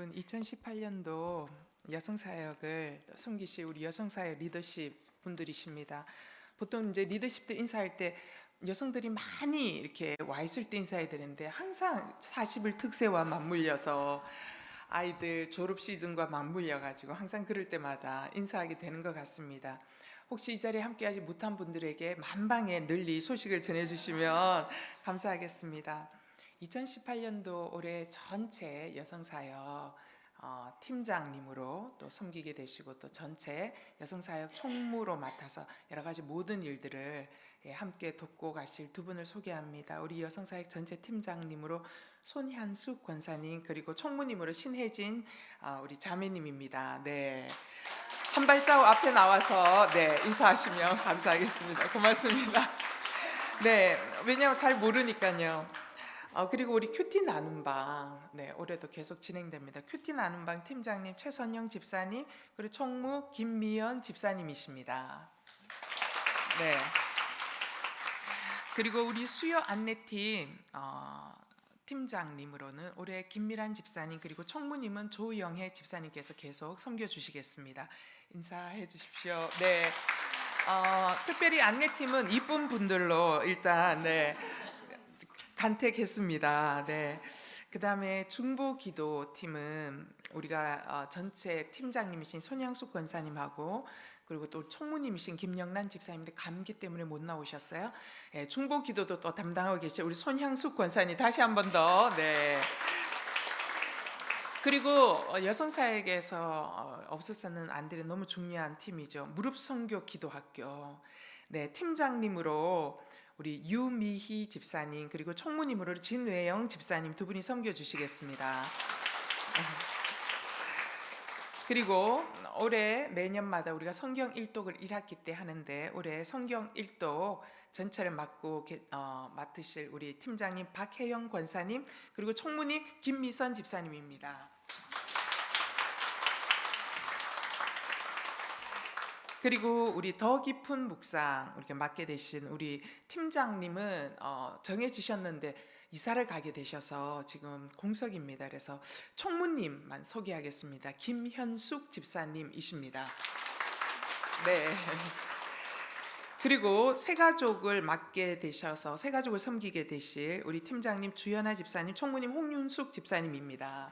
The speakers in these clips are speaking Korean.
여러분, 2018년도 여성사역을 섬기실 우리 여성사역 리더십 분들이십니다. 보통 이제 리더십들 인사할 때 여성들이 많이 이렇게 와 있을 때 인사해야 되는데 항상 40일 특세와 맞물려서 아이들 졸업 시즌과 맞물려 가지고 항상 그럴 때마다 인사하게 되는 것 같습니다. 혹시 이 자리에 함께하지 못한 분들에게 만방에 널리 소식을 전해주시면 감사하겠습니다. 2018년도 올해 전체 여성사역 팀장님으로 또 섬기게 되시고 또 전체 여성사역 총무로 맡아서 여러 가지 모든 일들을 함께 돕고 가실 두 분을 소개합니다. 우리 여성사역 전체 팀장님으로 손향숙 권사님, 그리고 총무님으로 신혜진 우리 자매님입니다. 네, 한 발자국 앞에 나와서 인사하시면 감사하겠습니다. 고맙습니다. 네, 왜냐하면 잘 모르니까요. 그리고 우리 큐티 나눔방 올해도 계속 진행됩니다. 큐티 나눔방 팀장님 최선영 집사님, 그리고 총무 김미연 집사님이십니다. 네. 그리고 우리 수요 안내팀 팀장님으로는 올해 김미란 집사님, 그리고 총무님은 조영혜 집사님께서 계속 섬겨주시겠습니다. 인사해 주십시오. 네. 특별히 안내팀은 이쁜 분들로 일단 간택했습니다. 네. 그 다음에 중보기도팀은 우리가 전체 팀장님이신 손향숙 권사님하고 그리고 또 총무님이신 김영란 집사님인데 감기 때문에 못 나오셨어요. 네, 중보기도도 또 담당하고 계신 우리 손향숙 권사님 다시 한 번 더. 네. 그리고 여성사역에서 없어서는 안 되는 너무 중요한 팀이죠. 무릎선교기도학교. 네, 팀장님으로 우리 유미희 집사님, 그리고 총무님으로 진외영 집사님 두 분이 섬겨주시겠습니다. 그리고 올해 매년마다 우리가 성경 일독을 1학기 때 하는데 올해 성경 일독 전체를 맡으실 우리 팀장님 박혜영 권사님, 그리고 총무님 김미선 집사님입니다. 그리고 우리 더 깊은 묵상 이렇게 맡게 되신 우리 팀장님은 정해지셨는데 이사를 가게 되셔서 지금 공석입니다. 그래서 총무님만 소개하겠습니다. 김현숙 집사님이십니다. 네. 그리고 새가족을 맡게 되셔서 새가족을 섬기게 되실 우리 팀장님 주연아 집사님, 총무님 홍윤숙 집사님입니다.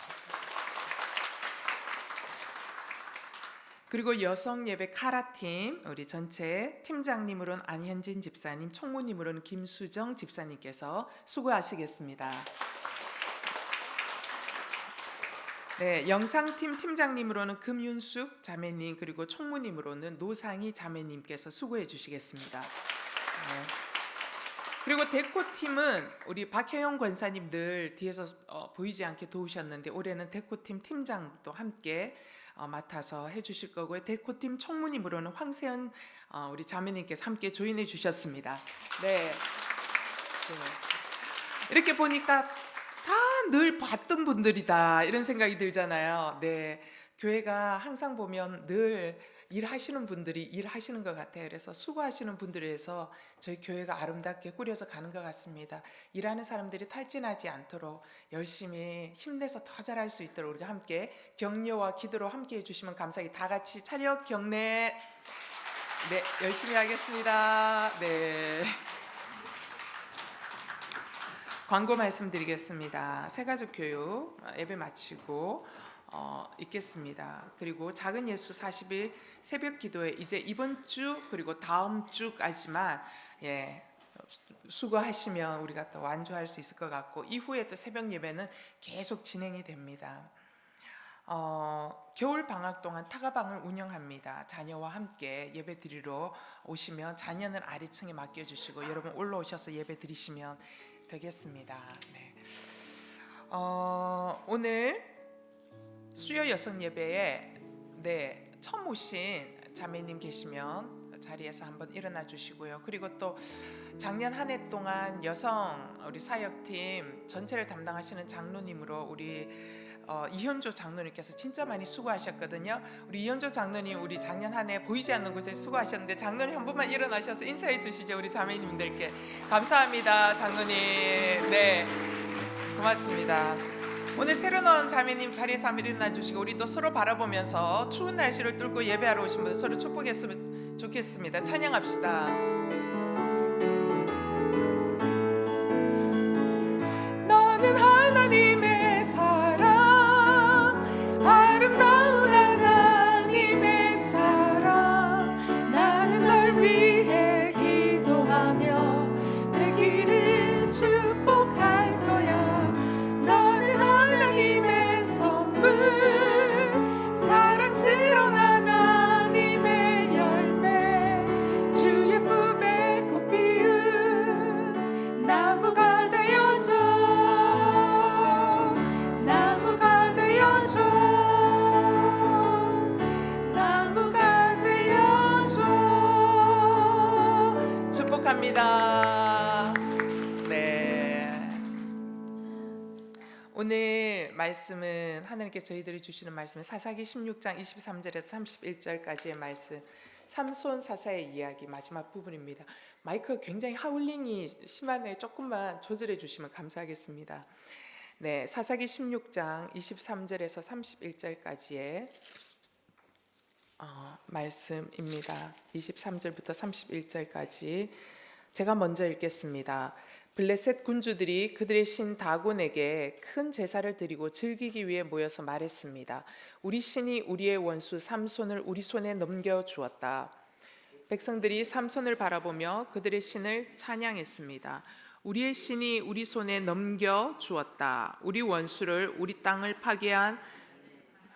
그리고 여성예배 카라팀 우리 전체 팀장님으로는 안현진 집사님, 총무님으로는 김수정 집사님께서 수고하시겠습니다. 네, 영상팀 팀장님으로는 금윤숙 자매님, 그리고 총무님으로는 노상희 자매님께서 수고해 주시겠습니다. 네. 그리고 데코팀은 우리 박혜영 권사님 늘 뒤에서 보이지 않게 도우셨는데 올해는 데코팀 팀장도 함께 맡아서 해주실 거고요. 데코팀 총무님으로는 황세연 우리 자매님께서 함께 조인해 주셨습니다. 네. 이렇게 보니까 다 늘 봤던 분들이다 이런 생각이 들잖아요. 네, 교회가 항상 보면 늘 일하시는 분들이 일하시는 것 같아요. 그래서 수고하시는 분들에 의해서 저희 교회가 아름답게 꾸려서 가는 것 같습니다. 일하는 사람들이 탈진하지 않도록 열심히 힘내서 더 잘할 수 있도록 우리가 함께 격려와 기도로 함께 해주시면 감사하겠습니다. 다 같이 차렷 경례. 네, 열심히 하겠습니다. 네. 광고 말씀드리겠습니다. 새가족 교육 예배 마치고 있겠습니다. 그리고 작은 예수 40일 새벽 기도회 이제 이번 주 그리고 다음 주까지만 수고하시면 우리가 또 완주할 수 있을 것 같고 이후에 또 새벽 예배는 계속 진행이 됩니다. 겨울 방학 동안 타가방을 운영합니다. 자녀와 함께 예배 드리러 오시면 자녀는 아래층에 맡겨주시고 여러분 올라오셔서 예배 드리시면 되겠습니다. 네. 오늘 수요 여성 예배에 처음 오신 자매님 계시면 자리에서 한번 일어나 주시고요. 그리고 또 작년 한 해 동안 여성 우리 사역팀 전체를 담당하시는 장로님으로 우리 이현조 장로님께서 진짜 많이 수고하셨거든요. 우리 이현조 장로님 우리 작년 한 해 보이지 않는 곳에 수고하셨는데 장로님 한 분만 일어나셔서 인사해 주시죠. 우리 자매님들께 감사합니다. 장로님 네 고맙습니다. 오늘 새로 나온 자매님 자리에서 한번 일어나 주시고 우리 또 서로 바라보면서 추운 날씨를 뚫고 예배하러 오신 분들 서로 축복했으면 좋겠습니다. 찬양합시다. 너는 하나님의 사랑, 아름다운 하나님의 사랑. 나는 널 위해 기도하며 내 길을 축복할 거야. 너는 하나님의 선물, 사랑스러운 하나님의 열매, 주의 품에 꽃 피운 나무가 되어줘, 나무가 되어줘, 나무가 되어줘. 축복합니다. 네. 오늘 말씀은 하나님께서 저희들이 주시는 말씀은 사사기 16장 23절에서 31절까지의 말씀, 삼손 사사의 이야기 마지막 부분입니다. 마이크가 굉장히 하울링이 심하네. 조금만 조절해 주시면 감사하겠습니다. 네, 사사기 16장 23절에서 31절까지의 말씀입니다. 23절부터 31절까지 제가 먼저 읽겠습니다. 블레셋 군주들이 그들의 신 다곤에게 큰 제사를 드리고 즐기기 위해 모여서 말했습니다. 우리 신이 우리의 원수 삼손을 우리 손에 넘겨주었다. 백성들이 삼손을 바라보며 그들의 신을 찬양했습니다. 우리의 신이 우리 손에 넘겨주었다. 우리 원수를, 우리 땅을 파괴한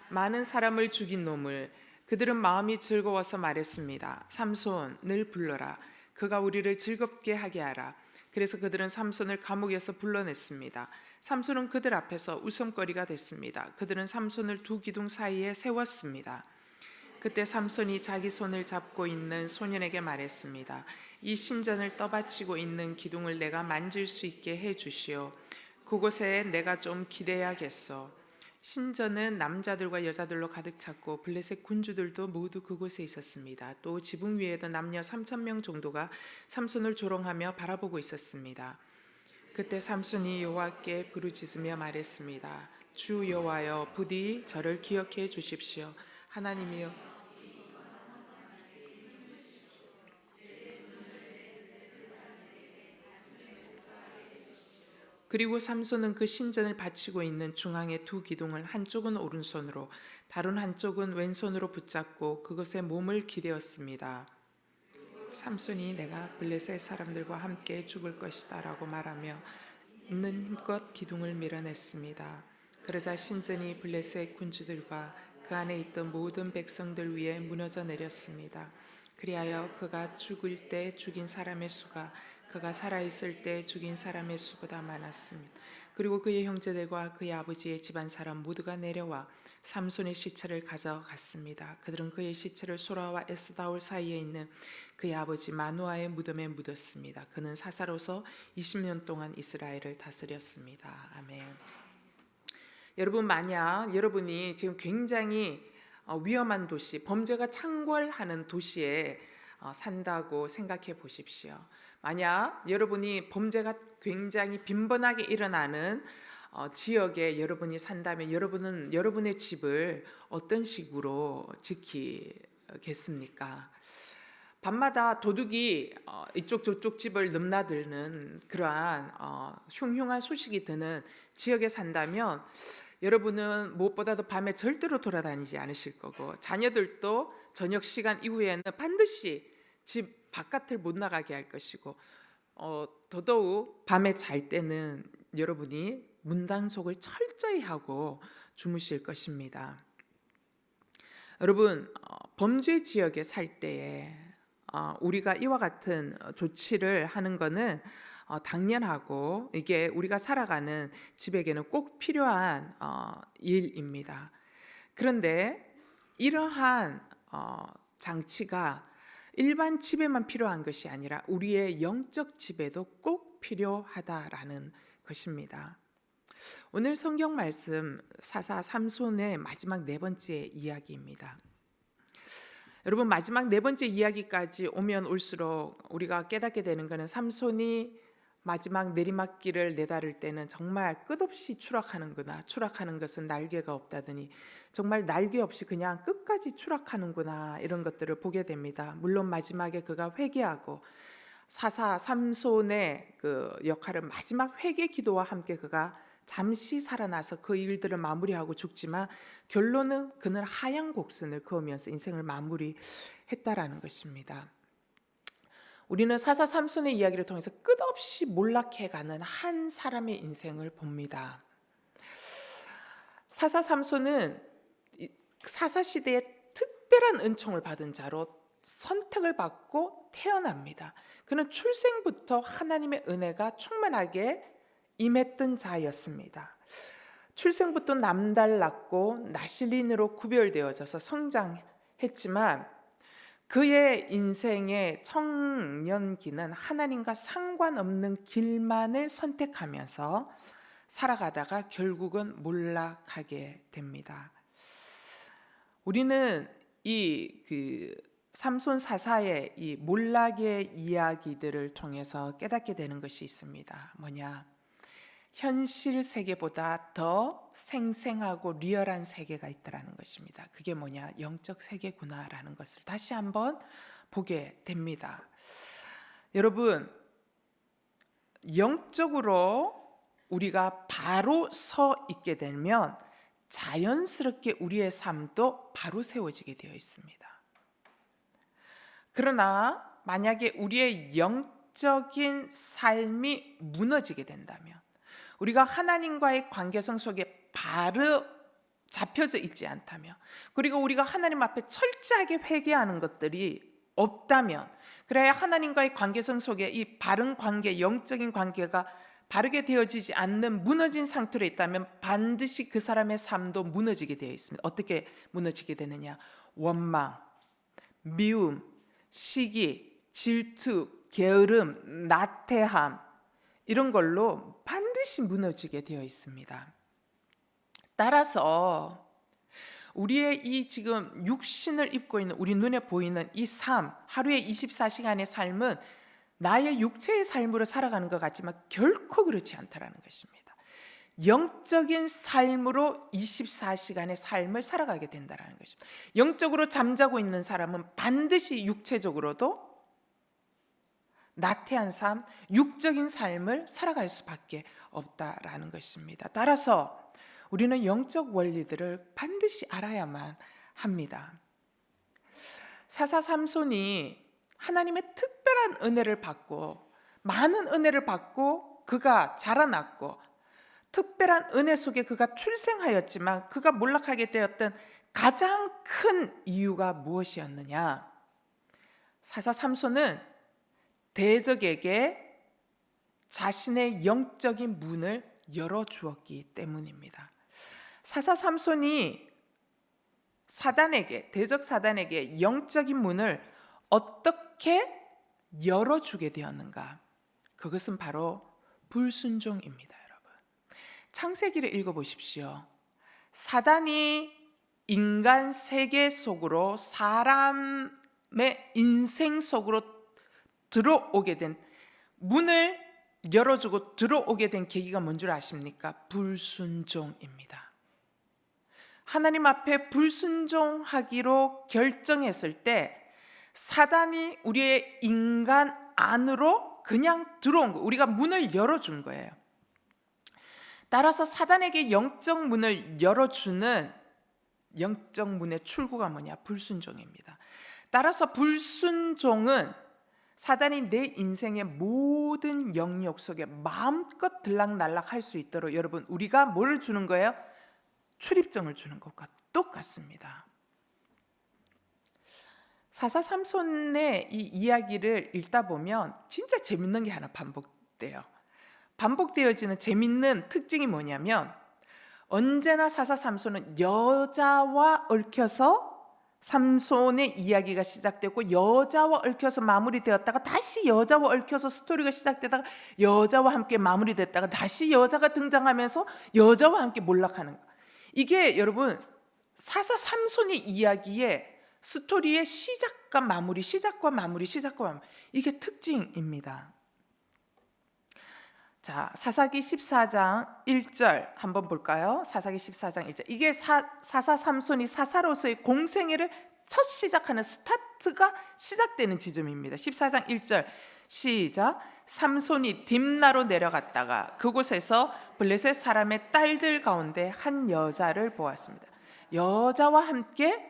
많은 사람을 죽인 놈을. 그들은 마음이 즐거워서 말했습니다. 삼손을 불러라. 그가 우리를 즐겁게 하게 하라. 그래서 그들은 삼손을 감옥에서 불러냈습니다. 삼손은 그들 앞에서 웃음거리가 됐습니다. 그들은 삼손을 두 기둥 사이에 세웠습니다. 그때 삼손이 자기 손을 잡고 있는 소년에게 말했습니다. 이 신전을 떠받치고 있는 기둥을 내가 만질 수 있게 해 주시오. 그곳에 내가 좀 기대야겠어. 신전은 남자들과 여자들로 가득 찼고 블레셋 군주들도 모두 그곳에 있었습니다. 또 지붕 위에도 남녀 3,000명 정도가 삼손을 조롱하며 바라보고 있었습니다. 그때 삼손이 여호와께 부르짖으며 말했습니다. 주 여호와여, 부디 저를 기억해 주십시오. 하나님이여, 그리고 삼손은 그 신전을 바치고 있는 중앙의 두 기둥을 한쪽은 오른손으로 다른 한쪽은 왼손으로 붙잡고 그것에 몸을 기대었습니다. 삼손이 내가 블레셋 사람들과 함께 죽을 것이다 라고 말하며 있는 힘껏 기둥을 밀어냈습니다. 그러자 신전이 블레셋 군주들과 그 안에 있던 모든 백성들 위에 무너져 내렸습니다. 그리하여 그가 죽을 때 죽인 사람의 수가 그가 살아있을 때 죽인 사람의 수보다 많았습니다. 그리고 그의 형제들과 그의 아버지의 집안 사람 모두가 내려와 삼손의 시체를 가져갔습니다. 그들은 그의 시체를 소라와 에스다올 사이에 있는 그의 아버지 마누아의 무덤에 묻었습니다. 그는 사사로서 20년 동안 이스라엘을 다스렸습니다. 아멘. 여러분, 만약 여러분이 지금 굉장히 위험한 도시, 범죄가 창궐하는 도시에 산다고 생각해 보십시오. 만약 여러분이 범죄가 굉장히 빈번하게 일어나는 지역에 여러분이 산다면 여러분은 여러분의 집을 어떤 식으로 지키겠습니까? 밤마다 도둑이 이쪽 저쪽 집을 넘나드는 그러한 흉흉한 소식이 드는 지역에 산다면 여러분은 무엇보다도 밤에 절대로 돌아다니지 않으실 거고, 자녀들도 저녁 시간 이후에는 반드시 집 바깥을 못 나가게 할 것이고, 더더욱 밤에 잘 때는 여러분이 문단속을 철저히 하고 주무실 것입니다. 여러분, 범죄 지역에 살 때에 우리가 이와 같은 조치를 하는 것은 당연하고 이게 우리가 살아가는 집에게는 꼭 필요한 일입니다. 그런데 이러한 장치가 일반 집에만 필요한 것이 아니라 우리의 영적 집에도 꼭 필요하다라는 것입니다. 오늘 성경 말씀 사사 삼손의 마지막 네 번째 이야기입니다. 여러분, 마지막 네 번째 이야기까지 오면 올수록 우리가 깨닫게 되는 것은 삼손이 마지막 내리막길을 내다를 때는 정말 끝없이 추락하는구나. 추락하는 것은 날개가 없다더니 정말 날개 없이 그냥 끝까지 추락하는구나. 이런 것들을 보게 됩니다. 물론 마지막에 그가 회개하고 사사 삼손의 그 역할은 마지막 회개 기도와 함께 그가 잠시 살아나서 그 일들을 마무리하고 죽지만 결론은 그는 하얀 곡선을 그으면서 인생을 마무리했다라는 것입니다. 우리는 사사 삼손의 이야기를 통해서 끝없이 몰락해가는 한 사람의 인생을 봅니다. 사사 삼손은 사사 시대에 특별한 은총을 받은 자로 선택을 받고 태어납니다. 그는 출생부터 하나님의 은혜가 충만하게 임했던 자였습니다. 출생부터 남달랐고 나실린으로 구별되어져서 성장했지만 그의 인생의 청년기는 하나님과 상관없는 길만을 선택하면서 살아가다가 결국은 몰락하게 됩니다. 우리는 이 삼손 사사의 이 몰락의 이야기들을 통해서 깨닫게 되는 것이 있습니다. 뭐냐? 현실 세계보다 더 생생하고 리얼한 세계가 있다는 것입니다. 그게 뭐냐? 영적 세계구나라는 것을 다시 한번 보게 됩니다. 여러분, 영적으로 우리가 바로 서 있게 되면 자연스럽게 우리의 삶도 바로 세워지게 되어 있습니다. 그러나 만약에 우리의 영적인 삶이 무너지게 된다면, 우리가 하나님과의 관계성 속에 바로 잡혀져 있지 않다면, 그리고 우리가 하나님 앞에 철저하게 회개하는 것들이 없다면, 그래야 하나님과의 관계성 속에 이 바른 관계, 영적인 관계가 바르게 되어지지 않는 무너진 상태로 있다면 반드시 그 사람의 삶도 무너지게 되어 있습니다. 어떻게 무너지게 되느냐? 원망, 미움, 시기, 질투, 게으름, 나태함, 이런 걸로 반드시 무너지게 되어 있습니다. 따라서 우리의 이 지금 육신을 입고 있는, 우리 눈에 보이는 이 삶, 하루에 24시간의 삶은 나의 육체의 삶으로 살아가는 것 같지만 결코 그렇지 않다라는 것입니다. 영적인 삶으로 24시간의 삶을 살아가게 된다는 것입니다. 영적으로 잠자고 있는 사람은 반드시 육체적으로도 나태한 삶, 육적인 삶을 살아갈 수밖에 없다라는 것입니다. 따라서 우리는 영적 원리들을 반드시 알아야만 합니다. 사사 삼손이 하나님의 특별한 은혜를 받고 많은 은혜를 받고 그가 자라났고 특별한 은혜 속에 그가 출생하였지만 그가 몰락하게 되었던 가장 큰 이유가 무엇이었느냐? 사사 삼손은 대적에게 자신의 영적인 문을 열어주었기 때문입니다. 사사 삼손이 대적 사단에게 영적인 문을 어떻게 열어주게 되었는가? 그것은 바로 불순종입니다, 여러분. 창세기를 읽어보십시오. 사단이 인간 세계 속으로, 사람의 인생 속으로 들어오게 된, 문을 열어주고 들어오게 된 계기가 뭔 줄 아십니까? 불순종입니다. 하나님 앞에 불순종하기로 결정했을 때 사단이 우리의 인간 안으로 그냥 들어온 거예요. 우리가 문을 열어준 거예요. 따라서 사단에게 영적 문을 열어주는 영적 문의 출구가 뭐냐? 불순종입니다. 따라서 불순종은 사단이 내 인생의 모든 영역 속에 마음껏 들락날락 할 수 있도록 여러분, 우리가 뭘 주는 거예요? 출입증을 주는 것과 똑같습니다. 사사 삼손의 이 이야기를 읽다 보면 진짜 재밌는 게 하나 반복돼요. 반복되어지는 재밌는 특징이 뭐냐면 언제나 사사 삼손은 여자와 얽혀서 삼손의 이야기가 시작되고 여자와 얽혀서 마무리되었다가 다시 여자와 얽혀서 스토리가 시작되다가 여자와 함께 마무리됐다가 다시 여자가 등장하면서 여자와 함께 몰락하는 거. 이게 여러분 사사 삼손의 이야기의 스토리의 시작과 마무리, 시작과 마무리, 시작과 마무리, 이게 특징입니다. 자, 사사기 14장 1절 한번 볼까요? 사사기 14장 1절. 이게 사사 삼손이 사사로서의 공생애를 첫 시작하는 스타트가 시작되는 지점입니다. 14장 1절 시작. 삼손이 딥나로 내려갔다가 그곳에서 블레셋 사람의 딸들 가운데 한 여자를 보았습니다. 여자와 함께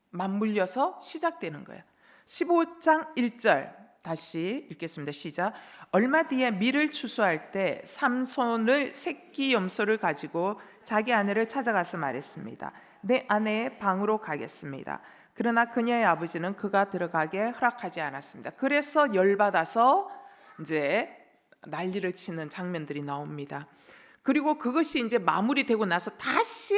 맞물려서 시작되는 거예요. 15장 1절 다시 읽겠습니다. 시작. 얼마 뒤에 밀을 추수할 때 삼손을 새끼 염소를 가지고 자기 아내를 찾아가서 말했습니다. 내 아내의 방으로 가겠습니다. 그러나 그녀의 아버지는 그가 들어가게 허락하지 않았습니다. 그래서 열받아서 이제 난리를 치는 장면들이 나옵니다. 그리고 그것이 이제 마무리되고 나서 다시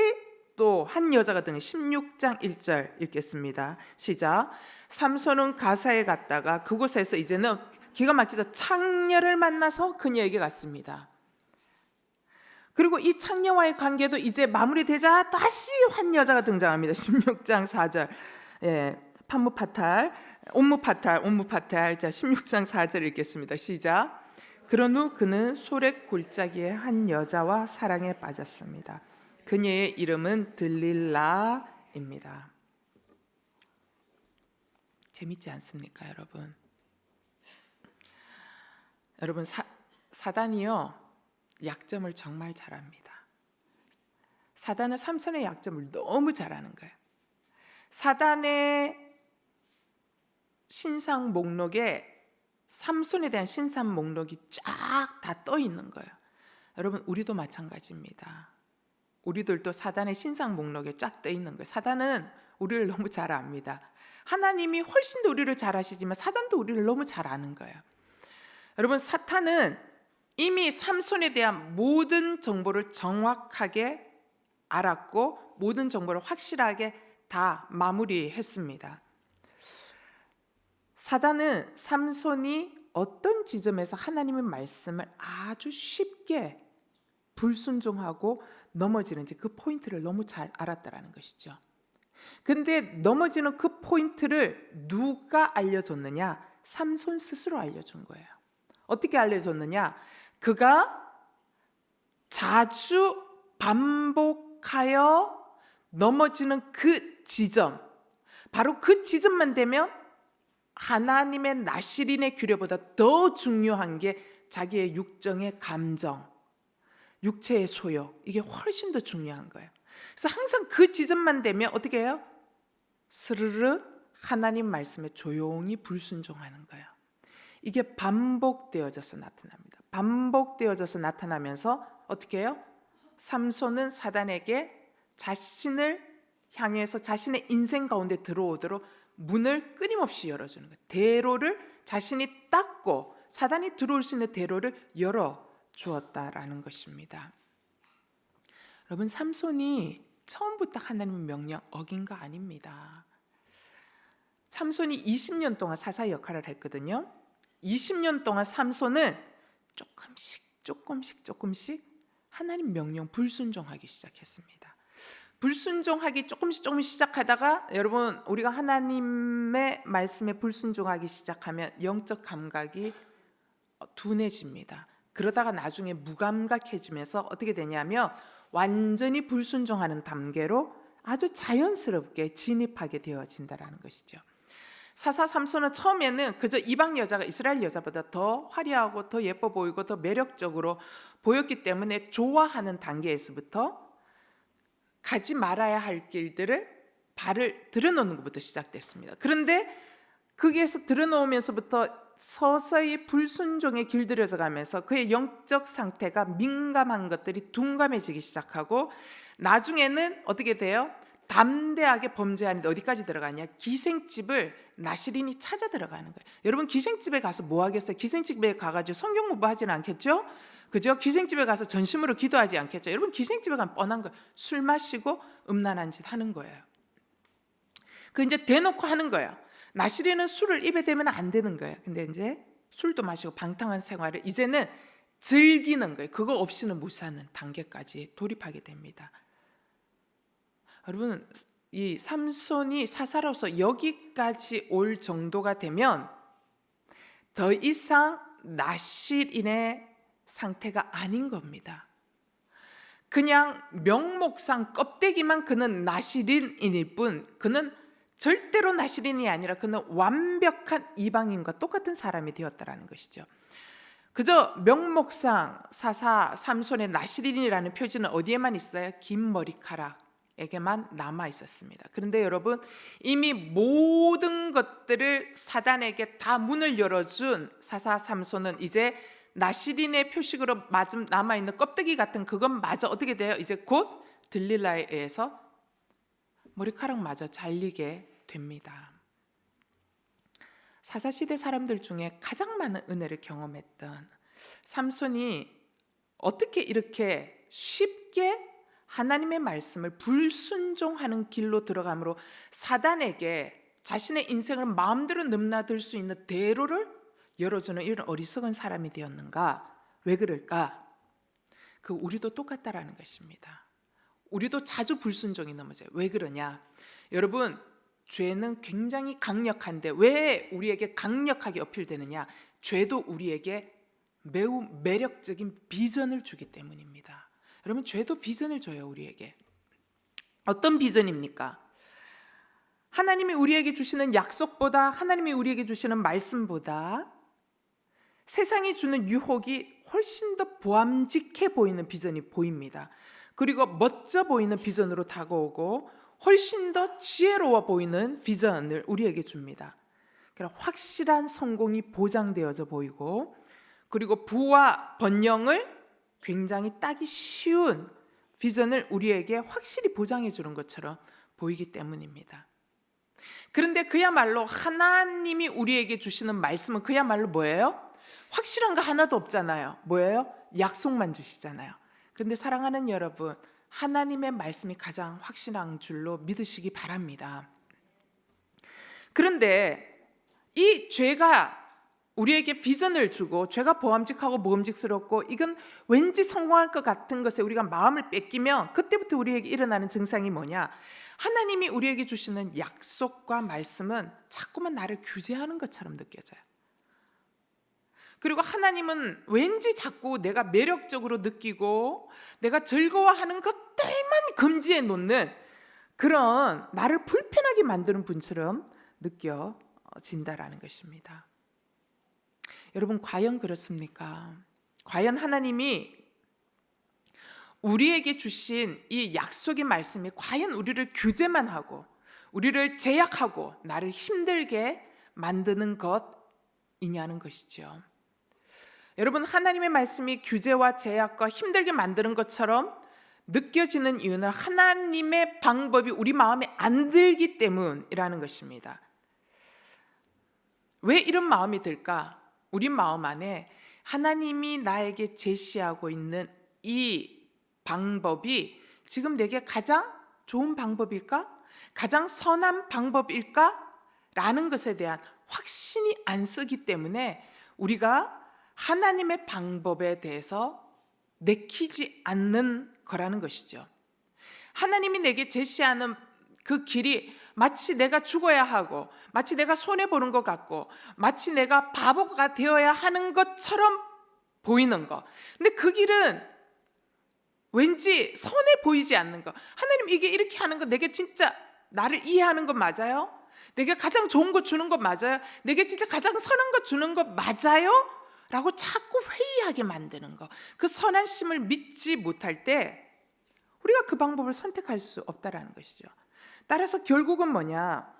또 한 여자가 등 16장 1절 읽겠습니다. 시작. 삼손은 가사에 갔다가 그곳에서 이제는 기가 막히죠. 창녀를 만나서 그녀에게 갔습니다. 그리고 이 창녀와의 관계도 이제 마무리되자 다시 한 여자가 등장합니다. 16장 4절. 판무파탈, 옴무파탈. 자, 16장 4절 읽겠습니다. 시작. 그런 후 그는 소렉 골짜기의 한 여자와 사랑에 빠졌습니다. 그녀의 이름은 들릴라입니다. 재밌지 않습니까, 여러분? 여러분, 사단이요 약점을 정말 잘합니다. 사단은 삼손의 약점을 너무 잘하는 거예요. 사단의 신상 목록에 삼손에 대한 신상 목록이 쫙 다 떠 있는 거예요. 여러분, 우리도 마찬가지입니다. 우리들도 사단의 신상 목록에 쫙 떠 있는 거예요. 사단은 우리를 너무 잘 압니다. 하나님이 훨씬 더 우리를 잘 아시지만 사단도 우리를 너무 잘 아는 거예요. 여러분, 사탄은 이미 삼손에 대한 모든 정보를 정확하게 알았고 모든 정보를 확실하게 다 마무리했습니다. 사단은 삼손이 어떤 지점에서 하나님의 말씀을 아주 쉽게 불순종하고 넘어지는지 그 포인트를 너무 잘 알았다라는 것이죠. 근데 넘어지는 그 포인트를 누가 알려줬느냐? 삼손 스스로 알려준 거예요. 어떻게 알려줬느냐? 그가 자주 반복하여 넘어지는 그 지점, 바로 그 지점만 되면 하나님의 나시린의 규례보다 더 중요한 게 자기의 육정의 감정, 육체의 소욕, 이게 훨씬 더 중요한 거예요. 그래서 항상 그 지점만 되면 어떻게 해요? 스르르 하나님 말씀에 조용히 불순종하는 거예요. 이게 반복되어져서 나타납니다. 반복되어져서 나타나면서 어떻게 해요? 삼손은 사단에게 자신을 향해서 자신의 인생 가운데 들어오도록 문을 끊임없이 열어주는 거예요. 대로를 자신이 닦고 사단이 들어올 수 있는 대로를 열어주었다라는 것입니다. 여러분, 삼손이 처음부터 하나님의 명령 어긴 거 아닙니다. 삼손이 20년 동안 사사 역할을 했거든요. 20년 동안 삼손은 조금씩 하나님 명령 불순종하기 시작했습니다. 불순종하기 조금씩 시작하다가 여러분, 우리가 하나님의 말씀에 불순종하기 시작하면 영적 감각이 둔해집니다. 그러다가 나중에 무감각해지면서 어떻게 되냐면 완전히 불순종하는 단계로 아주 자연스럽게 진입하게 되어진다는 것이죠. 사사 삼손은 처음에는 그저 이방 여자가 이스라엘 여자보다 더 화려하고 더 예뻐 보이고 더 매력적으로 보였기 때문에 좋아하는 단계에서부터 가지 말아야 할 길들을 발을 들여놓는 것부터 시작됐습니다. 그런데 거기에서 들여놓으면서부터 서서히 불순종에 길들여져 가면서 그의 영적 상태가 민감한 것들이 둔감해지기 시작하고 나중에는 어떻게 돼요? 담대하게 범죄하는데 어디까지 들어가냐? 기생집을 나시린이 찾아 들어가는 거예요. 여러분, 기생집에 가서 뭐 하겠어요? 기생집에 가가지고 성경 공부하지는 않겠죠? 그죠? 기생집에 가서 전심으로 기도하지 않겠죠? 여러분, 기생집에 가면 뻔한 거예요. 술 마시고 음란한 짓 하는 거예요. 그 이제 대놓고 하는 거예요. 나시린은 술을 입에 대면 안 되는 거예요. 근데 이제 술도 마시고 방탕한 생활을 이제는 즐기는 거예요. 그거 없이는 못 사는 단계까지 돌입하게 됩니다. 여러분, 이 삼손이 사사로서 여기까지 올 정도가 되면 더 이상 나실인의 상태가 아닌 겁니다. 그냥 명목상 껍데기만 그는 나시린일 뿐, 그는 절대로 나시린이 아니라 그는 완벽한 이방인과 똑같은 사람이 되었다라는 것이죠. 그저 명목상 사사 삼손의 나시린이라는 표지는 어디에만 있어요? 긴 머리카락에게만 남아 있었습니다. 그런데 여러분, 이미 모든 것들을 사단에게 다 문을 열어준 사사 삼손은 이제 나시린의 표식으로 남아있는 껍데기 같은 그것마저 어떻게 돼요? 이제 곧 들릴라에 의해서 머리카락마저 잘리게 됩니다. 사사시대 사람들 중에 가장 많은 은혜를 경험했던 삼손이 어떻게 이렇게 쉽게 하나님의 말씀을 불순종하는 길로 들어감으로 사단에게 자신의 인생을 마음대로 넘나들 수 있는 대로를 열어주는 이런 어리석은 사람이 되었는가? 왜 그럴까? 우리도 똑같다라는 것입니다. 우리도 자주 불순종이 넘어져요. 왜 그러냐? 여러분, 죄는 굉장히 강력한데 왜 우리에게 강력하게 어필되느냐? 죄도 우리에게 매우 매력적인 비전을 주기 때문입니다. 여러분, 죄도 비전을 줘요, 우리에게. 어떤 비전입니까? 하나님이 우리에게 주시는 약속보다, 하나님이 우리에게 주시는 말씀보다 세상이 주는 유혹이 훨씬 더 보암직해 보이는 비전이 보입니다. 그리고 멋져 보이는 비전으로 다가오고 훨씬 더 지혜로워 보이는 비전을 우리에게 줍니다. 그러니까 확실한 성공이 보장되어져 보이고, 그리고 부와 번영을 굉장히 따기 쉬운 비전을 우리에게 확실히 보장해 주는 것처럼 보이기 때문입니다. 그런데 그야말로 하나님이 우리에게 주시는 말씀은 그야말로 뭐예요? 확실한 거 하나도 없잖아요. 뭐예요? 약속만 주시잖아요. 그런데 사랑하는 여러분, 하나님의 말씀이 가장 확실한 줄로 믿으시기 바랍니다. 그런데 이 죄가 우리에게 비전을 주고, 죄가 보암직하고 모험직스럽고 이건 왠지 성공할 것 같은 것에 우리가 마음을 뺏기면 그때부터 우리에게 일어나는 증상이 뭐냐? 하나님이 우리에게 주시는 약속과 말씀은 자꾸만 나를 규제하는 것처럼 느껴져요. 그리고 하나님은 왠지 자꾸 내가 매력적으로 느끼고 내가 즐거워하는 것들만 금지해 놓는 그런 나를 불편하게 만드는 분처럼 느껴진다라는 것입니다. 여러분, 과연 그렇습니까? 과연 하나님이 우리에게 주신 이 약속의 말씀이 과연 우리를 규제만 하고 우리를 제약하고 나를 힘들게 만드는 것이냐는 것이죠. 여러분, 하나님의 말씀이 규제와 제약과 힘들게 만드는 것처럼 느껴지는 이유는 하나님의 방법이 우리 마음에 안 들기 때문이라는 것입니다. 왜 이런 마음이 들까? 우리 마음 안에 하나님이 나에게 제시하고 있는 이 방법이 지금 내게 가장 좋은 방법일까? 가장 선한 방법일까? 라는 것에 대한 확신이 안 서기 때문에 우리가 하나님의 방법에 대해서 내키지 않는 거라는 것이죠. 하나님이 내게 제시하는 그 길이 마치 내가 죽어야 하고, 마치 내가 손해보는 것 같고, 마치 내가 바보가 되어야 하는 것처럼 보이는 거. 근데 그 길은 왠지 선해 보이지 않는 거. 하나님, 이게 이렇게 하는 거 내게 진짜 나를 이해하는 거 맞아요? 내게 가장 좋은 거 주는 거 맞아요? 내게 진짜 가장 선한 거 주는 거 맞아요? 라고 자꾸 회의하게 만드는 거. 그 선한 심을 믿지 못할 때 우리가 그 방법을 선택할 수 없다라는 것이죠. 따라서 결국은 뭐냐?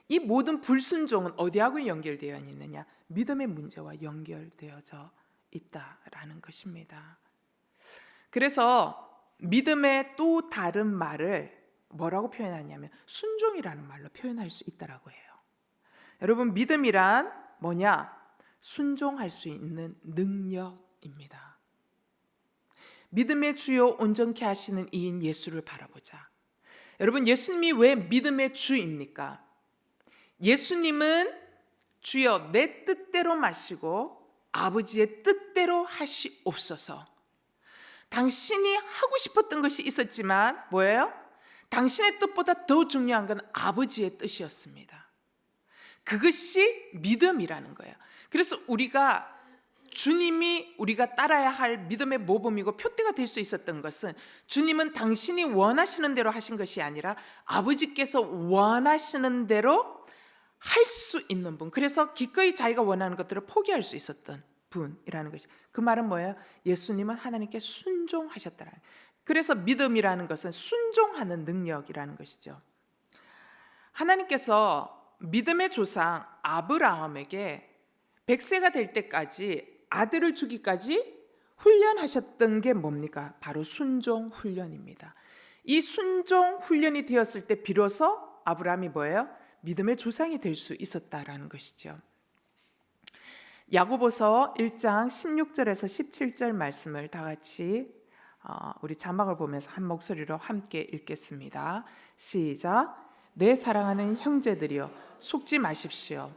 이 모든 불순종은 어디하고 연결되어 있느냐? 믿음의 문제와 연결되어져 있다라는 것입니다. 그래서 믿음의 또 다른 말을 뭐라고 표현하냐면 순종이라는 말로 표현할 수 있다라고 해요. 여러분, 믿음이란 뭐냐? 순종할 수 있는 능력입니다. 믿음의 주요 온전케 하시는 이인 예수를 바라보자. 여러분, 예수님이 왜 믿음의 주입니까? 예수님은 주여 내 뜻대로 마시고 아버지의 뜻대로 하시옵소서. 당신이 하고 싶었던 것이 있었지만 뭐예요? 당신의 뜻보다 더 중요한 건 아버지의 뜻이었습니다. 그것이 믿음이라는 거예요. 그래서 우리가 주님이 우리가 따라야 할 믿음의 모범이고 표대가 될 수 있었던 것은 주님은 당신이 원하시는 대로 하신 것이 아니라 아버지께서 원하시는 대로 할 수 있는 분, 그래서 기꺼이 자기가 원하는 것들을 포기할 수 있었던 분이라는 것이, 그 말은 뭐예요? 예수님은 하나님께 순종하셨다라는, 그래서 믿음이라는 것은 순종하는 능력이라는 것이죠. 하나님께서 믿음의 조상 아브라함에게 100세가 될 때까지 아들을 주기까지 훈련하셨던 게 뭡니까? 바로 순종 훈련입니다. 이 순종 훈련이 되었을 때 비로소 아브라함이 뭐예요? 믿음의 조상이 될 수 있었다라는 것이죠. 야고보서 1장 16절에서 17절 말씀을 다 같이 우리 자막을 보면서 한 목소리로 함께 읽겠습니다. 시작. 내 사랑하는 형제들이여 속지 마십시오.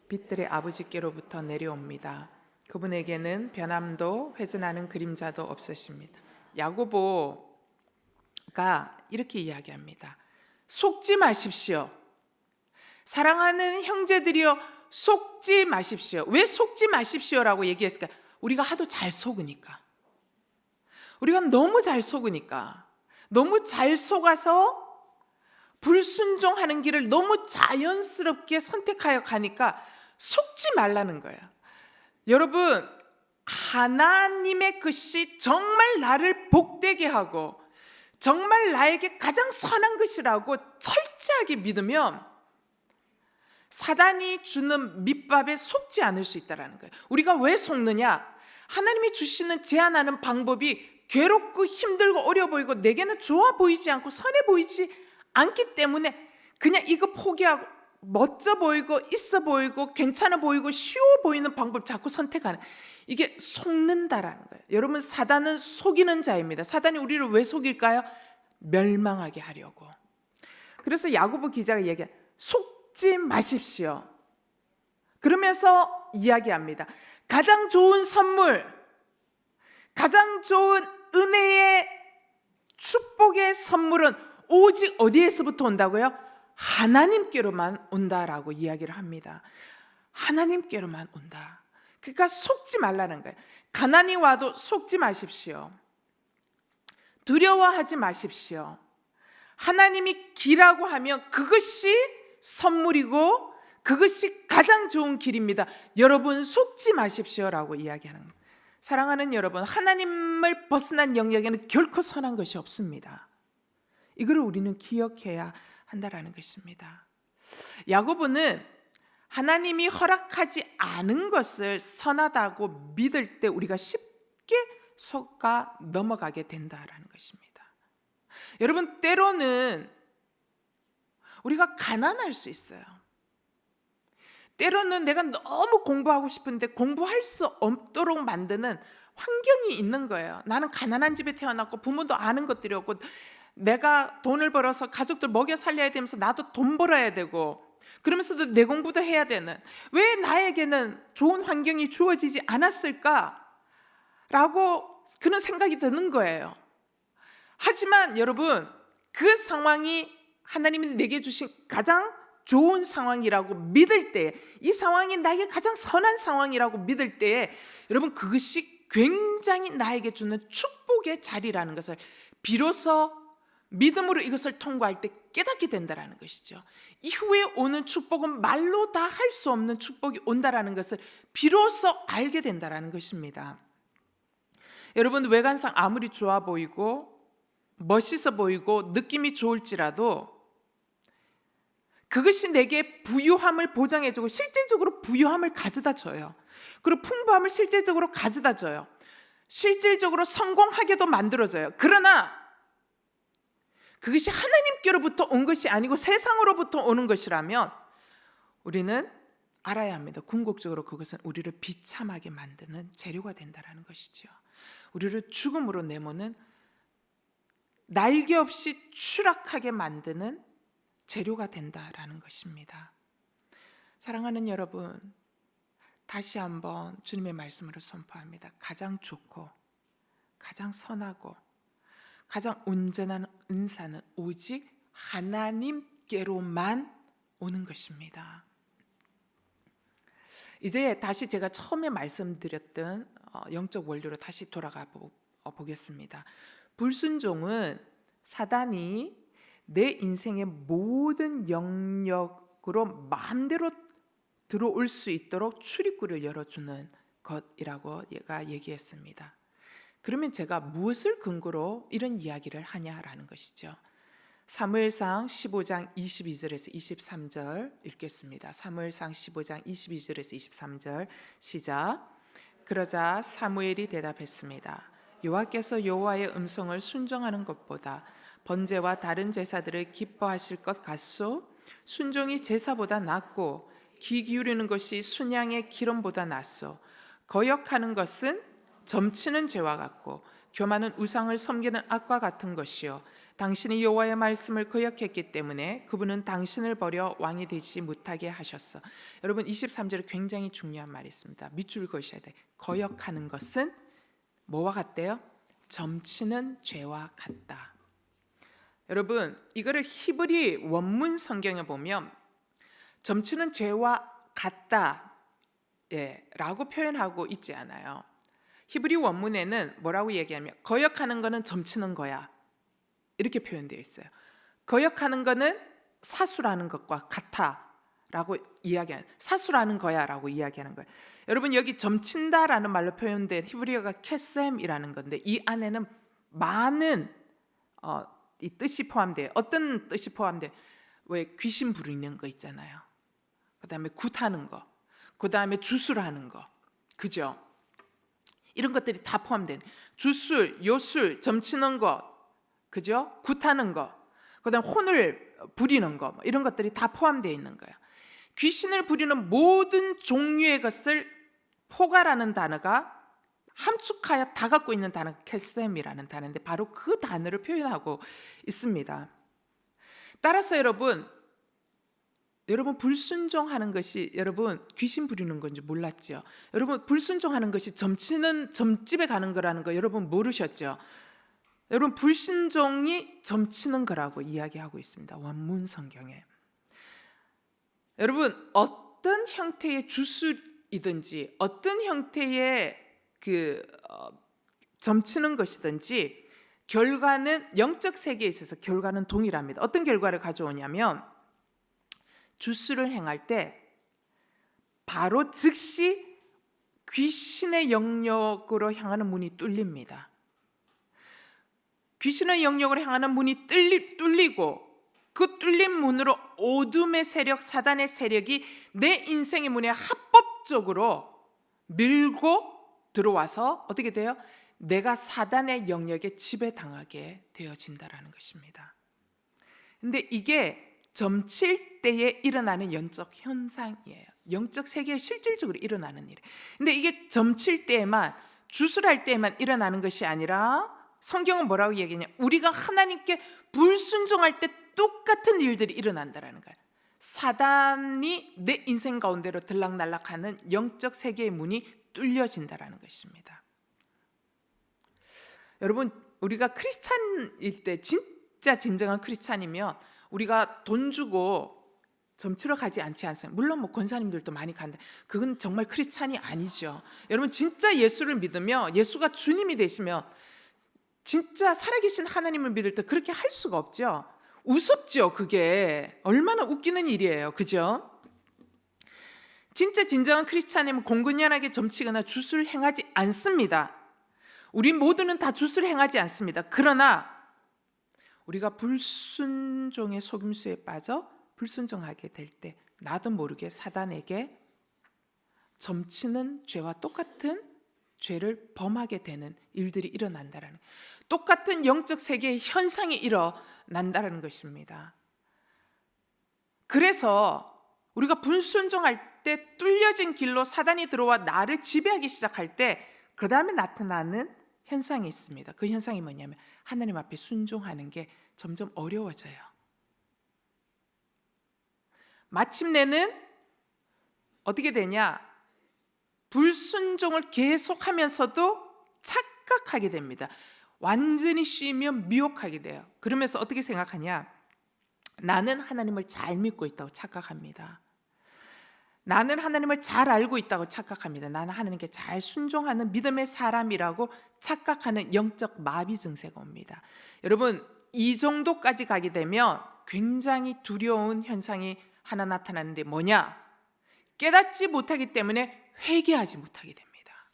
빛들의 아버지께로부터 내려옵니다. 그분에게는 변함도 회전하는 그림자도 없으십니다. 야고보가 이렇게 이야기합니다. 속지 마십시오. 사랑하는 형제들이여 속지 마십시오. 왜 속지 마십시오라고 얘기했을까? 우리가 하도 잘 속으니까. 우리가 너무 잘 속으니까, 너무 잘 속아서 불순종하는 길을 너무 자연스럽게 선택하여 가니까 속지 말라는 거예요. 여러분, 하나님의 것이 정말 나를 복되게 하고 정말 나에게 가장 선한 것이라고 철저하게 믿으면 사단이 주는 밑밥에 속지 않을 수 있다는 거예요. 우리가 왜 속느냐? 하나님이 주시는 제안하는 방법이 괴롭고 힘들고 어려워 보이고 내게는 좋아 보이지 않고 선해 보이지 않기 때문에 그냥 이거 포기하고 멋져 보이고 있어 보이고 괜찮아 보이고 쉬워 보이는 방법 자꾸 선택하는, 이게 속는다라는 거예요. 여러분, 사단은 속이는 자입니다. 사단이 우리를 왜 속일까요? 멸망하게 하려고. 그래서 야고보 기자가 얘기해, 속지 마십시오. 그러면서 이야기합니다. 가장 좋은 선물, 가장 좋은 은혜의 축복의 선물은 오직 어디에서부터 온다고요? 하나님께로만 온다라고 이야기를 합니다. 하나님께로만 온다. 그러니까 속지 말라는 거예요. 가난이 와도 속지 마십시오. 두려워하지 마십시오. 하나님이 기라고 하면 그것이 선물이고 그것이 가장 좋은 길입니다. 여러분, 속지 마십시오라고 이야기하는 거예요. 사랑하는 여러분, 하나님을 벗어난 영역에는 결코 선한 것이 없습니다. 이걸 우리는 기억해야 한다라는 것입니다. 야고보는 하나님이 허락하지 않은 것을 선하다고 믿을 때 우리가 쉽게 속아 넘어가게 된다라는 것입니다. 여러분, 때로는 우리가 가난할 수 있어요. 때로는 내가 너무 공부하고 싶은데 공부할 수 없도록 만드는 환경이 있는 거예요. 나는 가난한 집에 태어났고 부모도 아는 것들이 없고 내가 돈을 벌어서 가족들 먹여 살려야 되면서 나도 돈 벌어야 되고 그러면서도 내 공부도 해야 되는, 왜 나에게는 좋은 환경이 주어지지 않았을까? 라고 그런 생각이 드는 거예요. 하지만 여러분, 그 상황이 하나님이 내게 주신 가장 좋은 상황이라고 믿을 때, 이 상황이 나에게 가장 선한 상황이라고 믿을 때에 여러분, 그것이 굉장히 나에게 주는 축복의 자리라는 것을 비로소 믿음으로 이것을 통과할 때 깨닫게 된다는 것이죠. 이후에 오는 축복은 말로 다 할 수 없는 축복이 온다는 것을 비로소 알게 된다는 것입니다. 여러분, 외관상 아무리 좋아 보이고 멋있어 보이고 느낌이 좋을지라도 그것이 내게 부유함을 보장해주고 실질적으로 부유함을 가져다 줘요. 그리고 풍부함을 실질적으로 가져다 줘요. 실질적으로 성공하게도 만들어줘요. 그러나 그것이 하나님께로부터 온 것이 아니고 세상으로부터 오는 것이라면 우리는 알아야 합니다. 궁극적으로 그것은 우리를 비참하게 만드는 재료가 된다는 것이죠. 우리를 죽음으로 내모는, 날개 없이 추락하게 만드는 재료가 된다라는 것입니다. 사랑하는 여러분, 다시 한번 주님의 말씀으로 선포합니다. 가장 좋고 가장 선하고 가장 온전한 은사는 오직 하나님께로만 오는 것입니다. 이제 다시 제가 처음에 말씀드렸던 영적 원리로 다시 돌아가 보겠습니다. 불순종은 사단이 내 인생의 모든 영역으로 마음대로 들어올 수 있도록 출입구를 열어주는 것이라고 얘가 얘기했습니다. 그러면 제가 무엇을 근거로 이런 이야기를 하냐라는 것이죠. 사무엘상 15장 22절에서 23절 읽겠습니다. 사무엘상 15장 22절에서 23절 시작. 그러자 사무엘이 대답했습니다. 여호와께서 여호와의 음성을 순종하는 것보다 번제와 다른 제사들을 기뻐하실 것 같소? 순종이 제사보다 낫고 귀 기울이는 것이 순양의 기름보다 낫소. 거역하는 것은 점치는 죄와 같고 교만은 우상을 섬기는 악과 같은 것이요 당신이 여호와의 말씀을 거역했기 때문에 그분은 당신을 버려 왕이 되지 못하게 하셨어. 여러분 23절에 굉장히 중요한 말이 있습니다. 밑줄 그으셔야 돼. 거역하는 것은 뭐와 같대요? 점치는 죄와 같다. 여러분 이거를 히브리 원문 성경에 보면 점치는 죄와 같다 라고 표현하고 있지 않아요. 히브리 원문에는 뭐라고 얘기하면 거역하는 거는 점치는 거야 이렇게 표현되어 있어요. 거역하는 거는 사수라는 것과 같아라고 이야기하는, 사수라는 거야라고 이야기하는 거예요. 여러분 여기 점친다라는 말로 표현된 히브리어가 캐셈이라는 건데 이 안에는 많은 이 뜻이 포함돼요. 어떤 뜻이 포함돼요? 왜 귀신 부리는 거 있잖아요. 그 다음에 굿하는 거, 그 다음에 주술하는 거, 그죠? 이런 것들이 다 포함된 주술, 요술, 점치는 것, 그죠? 굿하는 거, 그 다음에 혼을 부리는 거, 이런 것들이 다 포함되어 있는 거예요. 귀신을 부리는 모든 종류의 것을 포가라는 단어가 함축하여 다 갖고 있는 단어가 캐셈이라는 단어인데 바로 그 단어를 표현하고 있습니다. 따라서 여러분 불순종하는 것이 여러분 귀신 부리는 건지 몰랐죠? 여러분 불순종하는 것이 점집에 가는 거라는 거 여러분 모르셨죠? 여러분 불순종이 점치는 거라고 이야기하고 있습니다. 원문 성경에. 여러분 어떤 형태의 주술이든지 어떤 형태의 점치는 것이든지 결과는 영적 세계에 있어서 결과는 동일합니다. 어떤 결과를 가져오냐면 주술을 행할 때 바로 즉시 귀신의 영역으로 향하는 문이 뚫립니다. 귀신의 영역으로 향하는 문이 뚫리고 그 뚫린 문으로 어둠의 세력, 사단의 세력이 내 인생의 문에 합법적으로 밀고 들어와서 어떻게 돼요? 내가 사단의 영역에 지배당하게 되어진다라는 것입니다. 근데 이게 점칠 때에 일어나는 영적 현상이에요. 영적 세계에 실질적으로 일어나는 일이에요. 근데 이게 점칠 때에만, 주술할 때에만 일어나는 것이 아니라 성경은 뭐라고 얘기하냐? 우리가 하나님께 불순종할 때 똑같은 일들이 일어난다라는 거예요. 사단이 내 인생 가운데로 들락날락하는 영적 세계의 문이 뚫려진다라는 것입니다. 여러분 우리가 크리스찬일 때 진짜 진정한 크리스찬이면 우리가 돈 주고 점치러 가지 않지 않습니까? 물론 뭐 권사님들도 많이 간다. 그건 정말 크리스찬이 아니죠. 여러분 진짜 예수를 믿으면 예수가 주님이 되시면 진짜 살아계신 하나님을 믿을 때 그렇게 할 수가 없죠. 우습죠. 그게 얼마나 웃기는 일이에요. 그죠? 진짜 진정한 크리스찬이면 공근연하게 점치거나 주술 행하지 않습니다. 우리 모두는 다 주술 행하지 않습니다. 그러나 우리가 불순종의 속임수에 빠져 불순종하게 될 때 나도 모르게 사단에게 점치는 죄와 똑같은 죄를 범하게 되는 일들이 일어난다라는, 똑같은 영적 세계의 현상이 일어난다라는 것입니다. 그래서 우리가 불순종할 때 뚫려진 길로 사단이 들어와 나를 지배하기 시작할 때 그 다음에 나타나는 현상이 있습니다. 그 현상이 뭐냐면 하나님 앞에 순종하는 게 점점 어려워져요. 마침내는 어떻게 되냐? 불순종을 계속하면서도 착각하게 됩니다. 완전히 쉬면 미혹하게 돼요. 그러면서 어떻게 생각하냐? 나는 하나님을 잘 믿고 있다고 착각합니다. 나는 하나님을 잘 알고 있다고 착각합니다. 나는 하나님께 잘 순종하는 믿음의 사람이라고 착각하는 영적 마비 증세가 옵니다. 여러분, 이 정도까지 가게 되면 굉장히 두려운 현상이 하나 나타나는데 뭐냐? 깨닫지 못하기 때문에 회개하지 못하게 됩니다.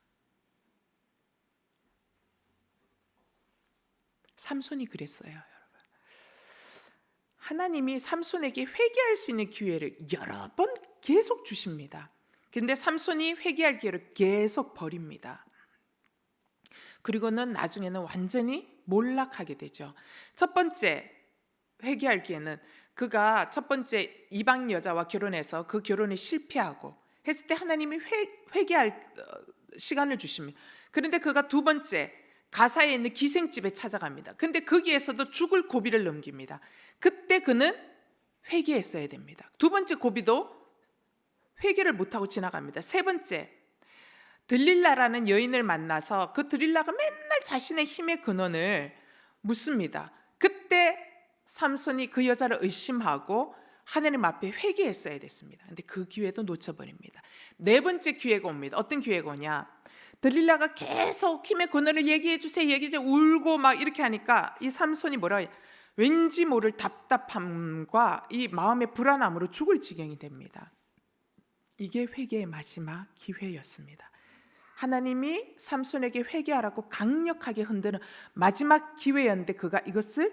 삼손이 그랬어요, 여러분. 하나님이 삼손에게 회개할 수 있는 기회를 여러 번 계속 주십니다. 그런데 삼손이 회개할 기회를 계속 버립니다. 그리고는 나중에는 완전히 몰락하게 되죠. 첫 번째 회개할 기회는 그가 첫 번째 이방 여자와 결혼해서 그 결혼에 실패하고 했을 때 하나님이 회개할 시간을 주십니다. 그런데 그가 두 번째 가사에 있는 기생집에 찾아갑니다. 근데 거기에서도 죽을 고비를 넘깁니다. 그때 그는 회개했어야 됩니다. 두 번째 고비도 회개를 못하고 지나갑니다. 세 번째, 들릴라라는 여인을 만나서 그 들릴라가 맨날 자신의 힘의 근원을 묻습니다. 그때 삼손이 그 여자를 의심하고 하나님 앞에 회개했어야 됐습니다. 근데 그 기회도 놓쳐버립니다. 네 번째 기회가 옵니다. 어떤 기회가 오냐? 들릴라가 계속 힘의 근원을 얘기해 주세요, 울고 막 이렇게 하니까 이 삼손이 뭐라 해요? 왠지 모를 답답함과 이 마음의 불안함으로 죽을 지경이 됩니다. 이게 회개의 마지막 기회였습니다. 하나님이 삼손에게 회개하라고 강력하게 흔드는 마지막 기회였는데 그가 이것을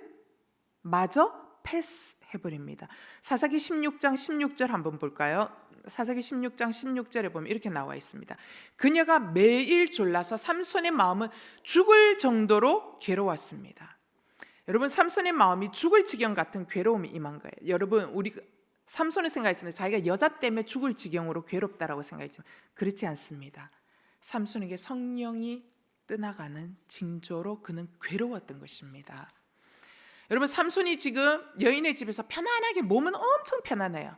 마저 패스해버립니다. 사사기 16장 16절 한번 볼까요? 사사기 16장 16절에 보면 이렇게 나와 있습니다. 그녀가 매일 졸라서 삼손의 마음은 죽을 정도로 괴로웠습니다. 여러분, 삼손의 마음이 죽을 지경 같은 괴로움이 임한 거예요. 여러분, 우리 삼손의 생각했습니다. 자기가 여자 때문에 죽을 지경으로 괴롭다라고 생각했지만 그렇지 않습니다. 삼손에게 성령이 떠나가는 징조로 그는 괴로웠던 것입니다. 여러분, 삼손이 지금 여인의 집에서 편안하게, 몸은 엄청 편안해요.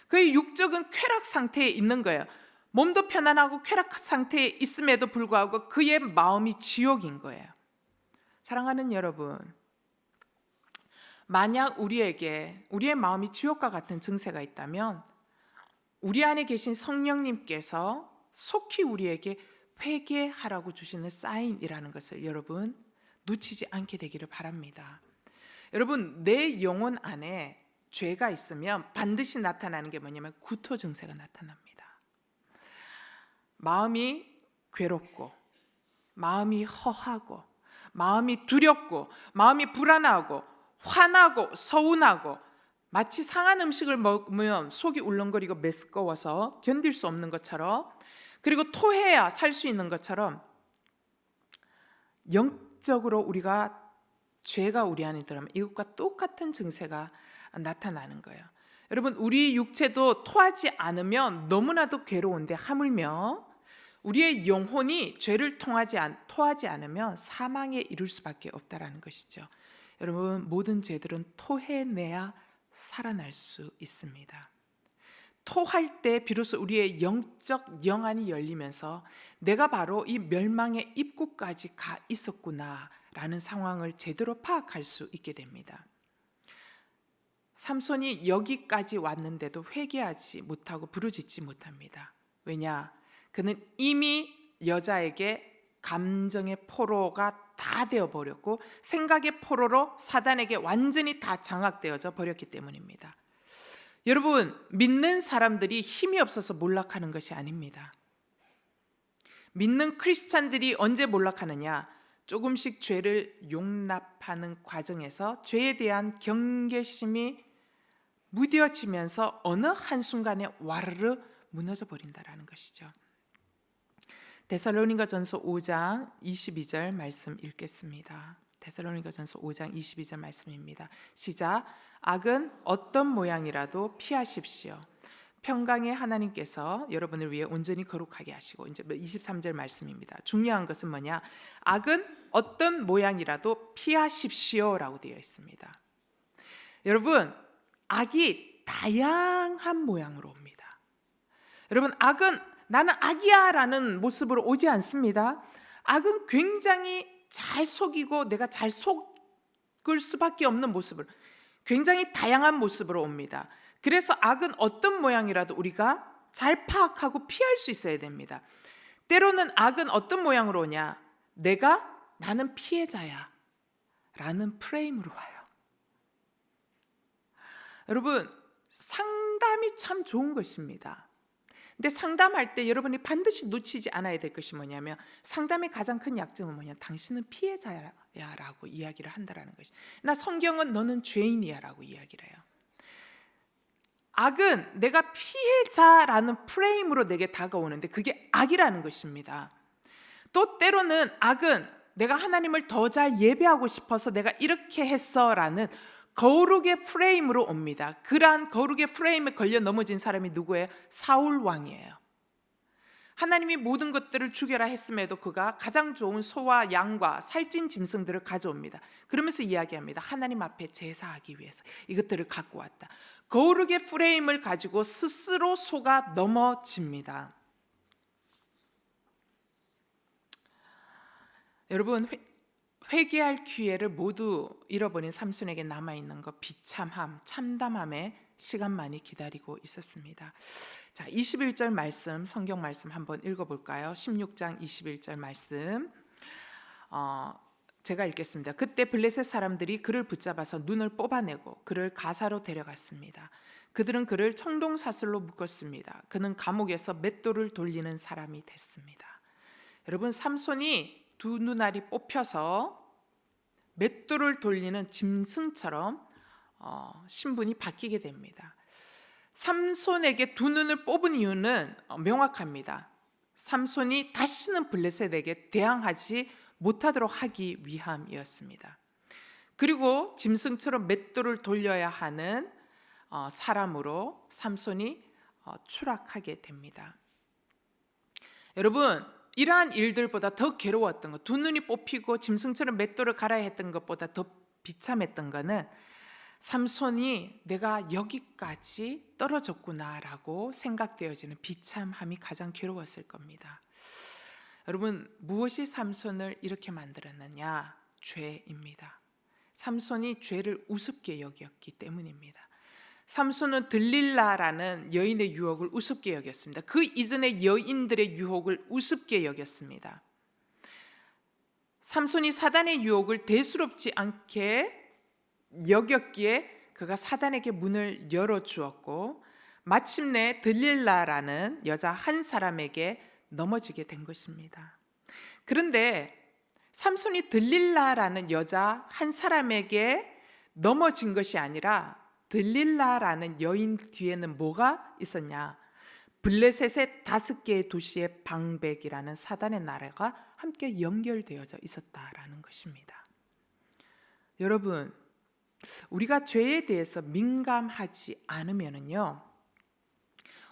그의 육적은 쾌락 상태에 있는 거예요. 몸도 편안하고 쾌락 상태에 있음에도 불구하고 그의 마음이 지옥인 거예요. 사랑하는 여러분, 만약 우리에게 우리의 마음이 지옥과 같은 증세가 있다면 우리 안에 계신 성령님께서 속히 우리에게 회개하라고 주시는 사인이라는 것을 여러분 놓치지 않게 되기를 바랍니다. 여러분, 내 영혼 안에 죄가 있으면 반드시 나타나는 게 뭐냐면 구토 증세가 나타납니다. 마음이 괴롭고, 마음이 허하고, 마음이 두렵고, 마음이 불안하고, 화나고, 서운하고, 마치 상한 음식을 먹으면 속이 울렁거리고 메스꺼워서 견딜 수 없는 것처럼, 그리고 토해야 살 수 있는 것처럼 영적으로 우리가 죄가 우리 안에 들어오면 이것과 똑같은 증세가 나타나는 거예요. 여러분, 우리 육체도 토하지 않으면 너무나도 괴로운데 하물며 우리의 영혼이 죄를 토하지 않으면 사망에 이를 수밖에 없다라는 것이죠. 여러분, 모든 죄들은 토해내야 살아날 수 있습니다. 토할 때 비로소 우리의 영적 영안이 열리면서 내가 바로 이 멸망의 입구까지 가 있었구나라는 상황을 제대로 파악할 수 있게 됩니다. 삼손이 여기까지 왔는데도 회개하지 못하고 부르짖지 못합니다. 왜냐? 그는 이미 여자에게 감정의 포로가 다 되어버렸고 생각의 포로로 사단에게 완전히 다 장악되어져 버렸기 때문입니다. 여러분, 믿는 사람들이 힘이 없어서 몰락하는 것이 아닙니다. 믿는 크리스찬들이 언제 몰락하느냐? 조금씩 죄를 용납하는 과정에서 죄에 대한 경계심이 무뎌지면서 어느 한순간에 와르르 무너져 버린다라는 것이죠. 데살로니가전서 5장 22절 말씀 읽겠습니다. 데살로니가전서 5장 22절 말씀입니다. 시작. 악은 어떤 모양이라도 피하십시오. 평강의 하나님께서 여러분을 위해 온전히 거룩하게 하시고, 이제 23절 말씀입니다. 중요한 것은 뭐냐? 악은 어떤 모양이라도 피하십시오라고 되어 있습니다. 여러분, 악이 다양한 모양으로 옵니다. 여러분, 악은 나는 악이야 라는 모습으로 오지 않습니다. 악은 굉장히 잘 속이고 내가 잘 속을 수밖에 없는 모습을, 굉장히 다양한 모습으로 옵니다. 그래서 악은 어떤 모양이라도 우리가 잘 파악하고 피할 수 있어야 됩니다. 때로는 악은 어떤 모양으로 오냐? 나는 피해자야 라는 프레임으로 와요. 여러분, 상담이 참 좋은 것입니다. 근데 상담할 때 여러분이 반드시 놓치지 않아야 될 것이 뭐냐면, 상담의 가장 큰 약점은 뭐냐? 당신은 피해자야 라고 이야기를 한다는 것이. 나 성경은 너는 죄인이야 라고 이야기를 해요. 악은 내가 피해자라는 프레임으로 내게 다가오는데 그게 악이라는 것입니다. 또 때로는 악은 내가 하나님을 더 잘 예배하고 싶어서 내가 이렇게 했어라는 거룩의 프레임으로 옵니다. 그러한 거룩의 프레임에 걸려 넘어진 사람이 누구예요? 사울 왕이에요. 하나님이 모든 것들을 죽여라 했음에도 그가 가장 좋은 소와 양과 살찐 짐승들을 가져옵니다. 그러면서 이야기합니다. 하나님 앞에 제사하기 위해서 이것들을 갖고 왔다. 거룩의 프레임을 가지고 스스로 속아 넘어집니다. 여러분, 회개할 기회를 모두 잃어버린 삼손에게 남아있는 것, 비참함, 참담함의 시간만이 기다리고 있었습니다. 자, 21절 말씀, 성경 말씀 한번 읽어볼까요? 16장 21절 말씀, 제가 읽겠습니다. 그때 블레셋 사람들이 그를 붙잡아서 눈을 뽑아내고 그를 가사로 데려갔습니다. 그들은 그를 청동사슬로 묶었습니다. 그는 감옥에서 맷돌을 돌리는 사람이 됐습니다. 여러분, 삼손이 두 눈알이 뽑혀서 맷돌을 돌리는 짐승처럼 신분이 바뀌게 됩니다. 삼손에게 두 눈을 뽑은 이유는 명확합니다. 삼손이 다시는 블레셋에게 대항하지 못하도록 하기 위함이었습니다. 그리고 짐승처럼 맷돌을 돌려야 하는 사람으로 삼손이 추락하게 됩니다. 여러분, 이러한 일들보다 더 괴로웠던 것, 두 눈이 뽑히고 짐승처럼 맷돌을 갈아야 했던 것보다 더 비참했던 것은 삼손이 내가 여기까지 떨어졌구나라고 생각되어지는 비참함이 가장 괴로웠을 겁니다. 여러분, 무엇이 삼손을 이렇게 만들었느냐? 죄입니다. 삼손이 죄를 우습게 여겼기 때문입니다. 삼손은 들릴라라는 여인의 유혹을 우습게 여겼습니다. 그 이전의 여인들의 유혹을 우습게 여겼습니다. 삼손이 사단의 유혹을 대수롭지 않게 여겼기에 그가 사단에게 문을 열어주었고 마침내 들릴라라는 여자 한 사람에게 넘어지게 된 것입니다. 그런데 삼손이 들릴라라는 여자 한 사람에게 넘어진 것이 아니라 들릴라라는 여인 뒤에는 뭐가 있었냐? 블레셋의 5개의 도시의 방백이라는 사단의 나라가 함께 연결되어져 있었다라는 것입니다. 여러분, 우리가 죄에 대해서 민감하지 않으면요,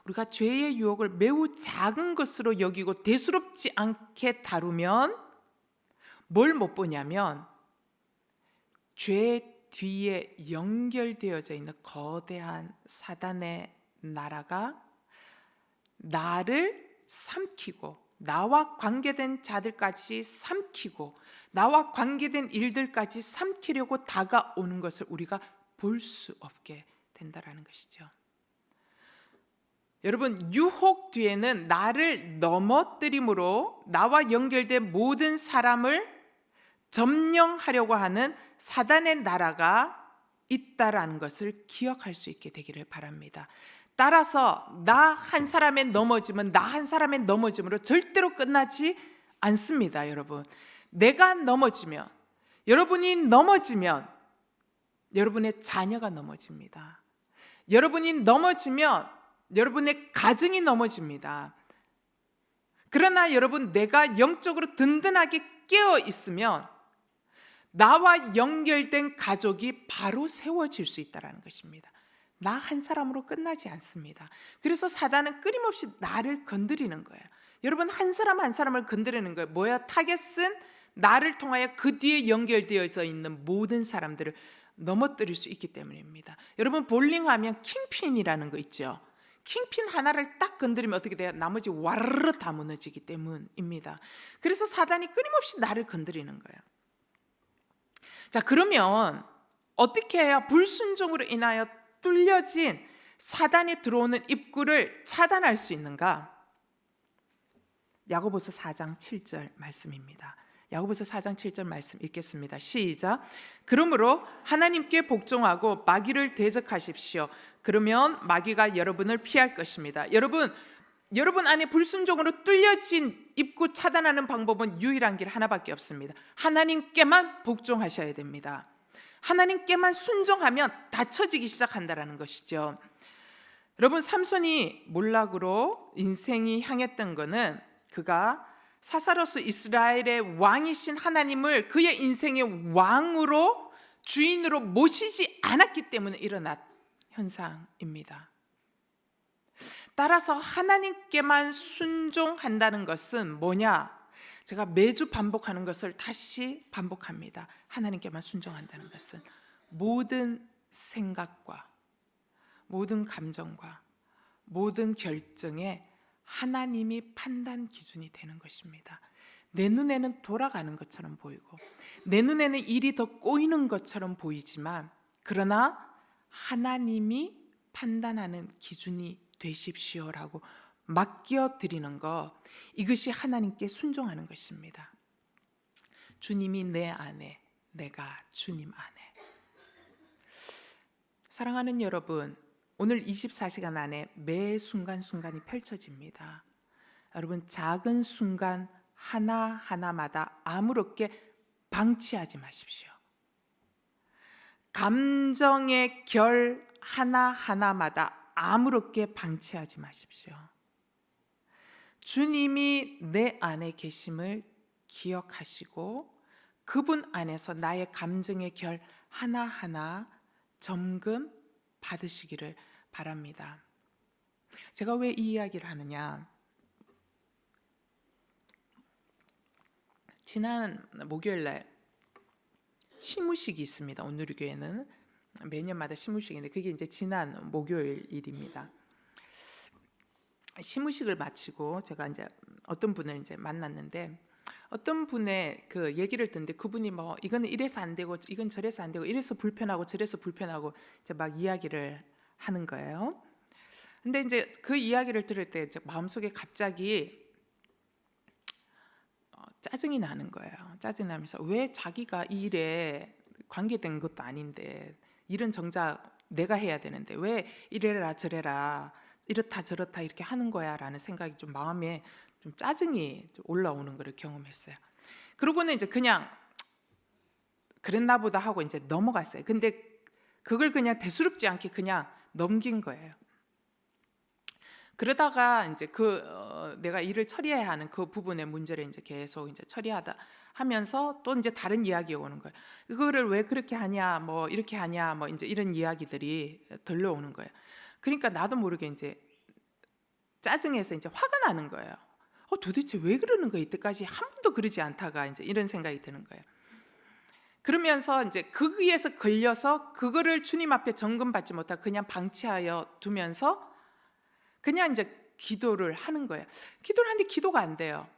우리가 죄의 유혹을 매우 작은 것으로 여기고 대수롭지 않게 다루면 뭘 못 보냐면 죄의 뒤에 연결되어져 있는 거대한 사단의 나라가 나를 삼키고 나와 관계된 자들까지 삼키고 나와 관계된 일들까지 삼키려고 다가오는 것을 우리가 볼 수 없게 된다는 것이죠. 여러분, 유혹 뒤에는 나를 넘어뜨림으로 나와 연결된 모든 사람을 점령하려고 하는 사단의 나라가 있다라는 것을 기억할 수 있게 되기를 바랍니다. 따라서 나 한 사람의 넘어짐은 나 한 사람의 넘어짐으로 절대로 끝나지 않습니다. 여러분, 내가 넘어지면, 여러분이 넘어지면 여러분의 자녀가 넘어집니다. 여러분이 넘어지면 여러분의 가정이 넘어집니다. 그러나 여러분, 내가 영적으로 든든하게 깨어 있으면 나와 연결된 가족이 바로 세워질 수 있다는 것입니다. 나 한 사람으로 끝나지 않습니다. 그래서 사단은 끊임없이 나를 건드리는 거예요. 여러분, 한 사람 한 사람을 건드리는 거예요. 뭐야? 타겟은 나를 통하여 그 뒤에 연결되어져 있는 모든 사람들을 넘어뜨릴 수 있기 때문입니다. 여러분, 볼링하면 킹핀이라는 거 있죠. 킹핀 하나를 딱 건드리면 어떻게 돼요? 나머지 와르르 다 무너지기 때문입니다. 그래서 사단이 끊임없이 나를 건드리는 거예요. 자, 그러면 어떻게 해야 불순종으로 인하여 뚫려진 사단이 들어오는 입구를 차단할 수 있는가? 야고보서 4장 7절 말씀입니다. 야고보서 4장 7절 말씀 읽겠습니다. 시작. 그러므로 하나님께 복종하고 마귀를 대적하십시오. 그러면 마귀가 여러분을 피할 것입니다. 여러분 안에 불순종으로 뚫려진 입구 차단하는 방법은 유일한 길 하나밖에 없습니다. 하나님께만 복종하셔야 됩니다. 하나님께만 순종하면 닫혀지기 시작한다는 것이죠. 여러분, 삼손이 몰락으로 인생이 향했던 것은 그가 사사로서 이스라엘의 왕이신 하나님을 그의 인생의 왕으로 주인으로 모시지 않았기 때문에 일어난 현상입니다. 따라서 하나님께만 순종한다는 것은 뭐냐? 제가 매주 반복하는 것을 다시 반복합니다. 하나님께만 순종한다는 것은 모든 생각과 모든 감정과 모든 결정에 하나님이 판단 기준이 되는 것입니다. 내 눈에는 돌아가는 것처럼 보이고 내 눈에는 일이 더 꼬이는 것처럼 보이지만, 그러나 하나님이 판단하는 기준이 되십시오라고 맡겨드리는 것, 이것이 하나님께 순종하는 것입니다. 주님이 내 안에, 내가 주님 안에. 사랑하는 여러분, 오늘 24시간 안에 매 순간순간이 펼쳐집니다. 여러분, 작은 순간 하나하나마다 아무렇게 방치하지 마십시오. 감정의 결 하나하나마다 아무렇게 방치하지 마십시오. 주님이 내 안에 계심을 기억하시고 그분 안에서 나의 감정의 결 하나하나 점검 받으시기를 바랍니다. 제가 왜 이 이야기를 하느냐? 지난 목요일 날 시무식이 있습니다. 온누리교회는 매년마다 시무식인데 그게 이제 지난 목요일 일입니다. 시무식을 마치고 제가 이제 어떤 분을 이제 만났는데, 어떤 분의 그 얘기를 듣는데 그분이 뭐 이거는 이래서 안 되고 이건 저래서 안 되고 이래서 불편하고 저래서 불편하고 이제 막 이야기를 하는 거예요. 근데 이제 그 이야기를 들을 때 이제 마음속에 갑자기 짜증이 나는 거예요. 짜증 나면서 왜 자기가 이 일에 관계된 것도 아닌데 일은 정작 내가 해야 되는데 왜 이래라 저래라 이렇다 저렇다 이렇게 하는 거야 라는 생각이 좀 마음에 좀 짜증이 올라오는 것을 경험했어요. 그러고는 이제 그냥 그랬나 보다 하고 이제 넘어갔어요. 근데 그걸 그냥 대수롭지 않게 그냥 넘긴 거예요. 그러다가 이제 내가 일을 처리해야 하는 그 부분의 문제를 이제 계속 이제 처리하다 하면서 또 이제 다른 이야기가 오는 거예요. 이거를 왜 그렇게 하냐, 뭐 이렇게 하냐, 뭐 이제 이런 이야기들이 들려오는 거예요. 그러니까 나도 모르게 이제 짜증해서 이제 화가 나는 거예요. 도대체 왜 그러는 거야? 이때까지 한 번도 그러지 않다가 이제 이런 생각이 드는 거예요. 그러면서 이제 거기에서 걸려서 그거를 주님 앞에 점검받지 못하고 그냥 방치하여 두면서 그냥 이제 기도를 하는 거예요. 기도를 하는데 기도가 안 돼요.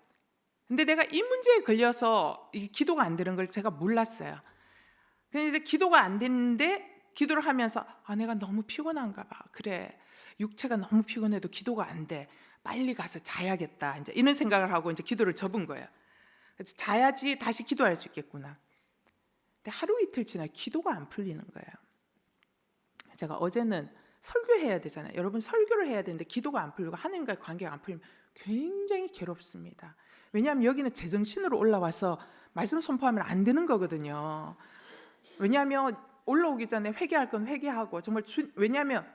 근데 내가 이 문제에 걸려서 이 기도가 안 되는 걸 제가 몰랐어요. 그래서 이제 기도가 안 됐는데 기도를 하면서 내가 너무 피곤한가 봐. 그래, 육체가 너무 피곤해도 기도가 안 돼. 빨리 가서 자야겠다. 이제 이런 생각을 하고 이제 기도를 접은 거예요. 그래서 자야지 다시 기도할 수 있겠구나. 근데 하루 이틀 지나 기도가 안 풀리는 거예요. 제가 어제는 설교해야 되잖아요. 여러분, 설교를 해야 되는데 기도가 안 풀리고 하나님과의 관계가 안 풀리면 굉장히 괴롭습니다. 왜냐하면 여기는 제정신으로 올라와서 말씀 선포하면 안 되는 거거든요. 왜냐하면 올라오기 전에 회개할 건 회개하고 정말 왜냐하면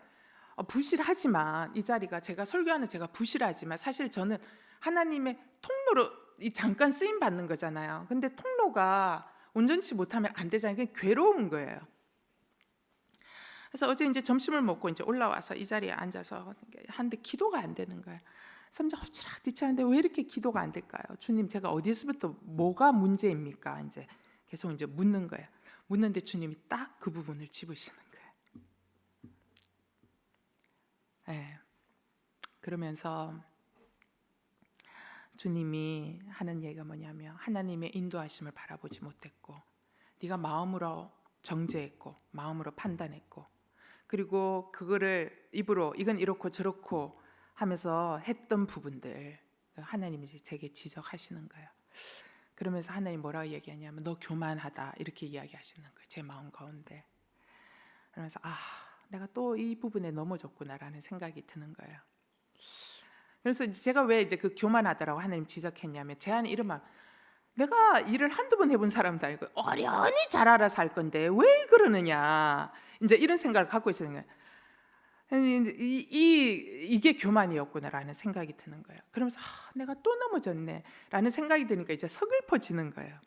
부실하지만 이 자리가 제가 설교하는 제가 부실하지만 사실 저는 하나님의 통로로 잠깐 쓰임 받는 거잖아요. 근데 통로가 온전치 못하면 안 되잖아요. 그게 괴로운 거예요. 그래서 어제 이제 점심을 먹고 이제 올라와서 이 자리에 앉아서 하는데 기도가 안 되는 거예요. 그래서 이제 엎치락뒤치하는데 왜 이렇게 기도가 안 될까요? 주님, 제가 어디서부터 뭐가 문제입니까? 이제 계속 이제 묻는 거예요. 묻는데 주님이 딱 그 부분을 짚으시는 거예요. 네. 그러면서 주님이 하는 얘기가 뭐냐면 하나님의 인도하심을 바라보지 못했고 네가 마음으로 정죄했고 마음으로 판단했고 그리고 그거를 입으로 이건 이렇고 저렇고 하면서 했던 부분들 하나님이 제게 지적하시는 거예요. 그러면서 하나님 뭐라고 얘기하냐면 너 교만하다 이렇게 이야기하시는 거예요. 제 마음 가운데. 그러면서 내가 또 이 부분에 넘어졌구나라는 생각이 드는 거예요. 그래서 제가 왜 이제 그 교만하다라고 하나님 지적했냐면 제 안에 이런 마음, 내가 일을 한두 번 해본 사람도 아니고 어련히 잘 알아서 할 건데 왜 그러느냐 이제 이런 생각을 갖고 있는 거예요. 이게 교만이었구나라는 생각이 드는 거예요. 그러면서 내가 또 넘어졌네 라는 생각이 드니까 이제 서글퍼지는 거예요.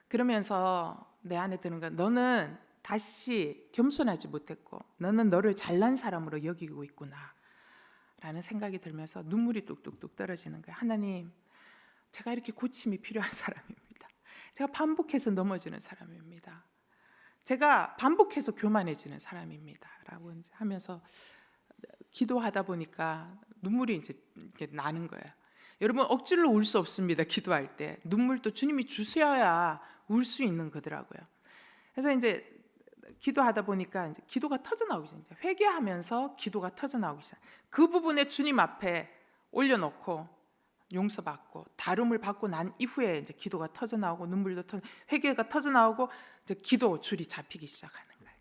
그러면서 내 안에 드는 건 너는 다시 겸손하지 못했고 너는 너를 잘난 사람으로 여기고 있구나 라는 생각이 들면서 눈물이 뚝뚝뚝 떨어지는 거예요. 하나님, 제가 이렇게 고침이 필요한 사람입니다. 제가 반복해서 넘어지는 사람입니다. 제가 반복해서 교만해지는 사람입니다 라고 하면서 기도하다 보니까 눈물이 이제 이렇게 나는 거예요. 여러분, 억지로 울 수 없습니다. 기도할 때 눈물도 주님이 주셔야 울 수 있는 거더라고요. 그래서 이제 기도하다 보니까 이제 기도가 터져나오기 시작해요. 회개하면서 기도가 터져나오기 시작. 그 부분에 주님 앞에 올려놓고 용서받고 다름을 받고 난 이후에 이제 기도가 터져나오고 눈물도 회개가 터져나오고 이제 기도 줄이 잡히기 시작하는 거예요.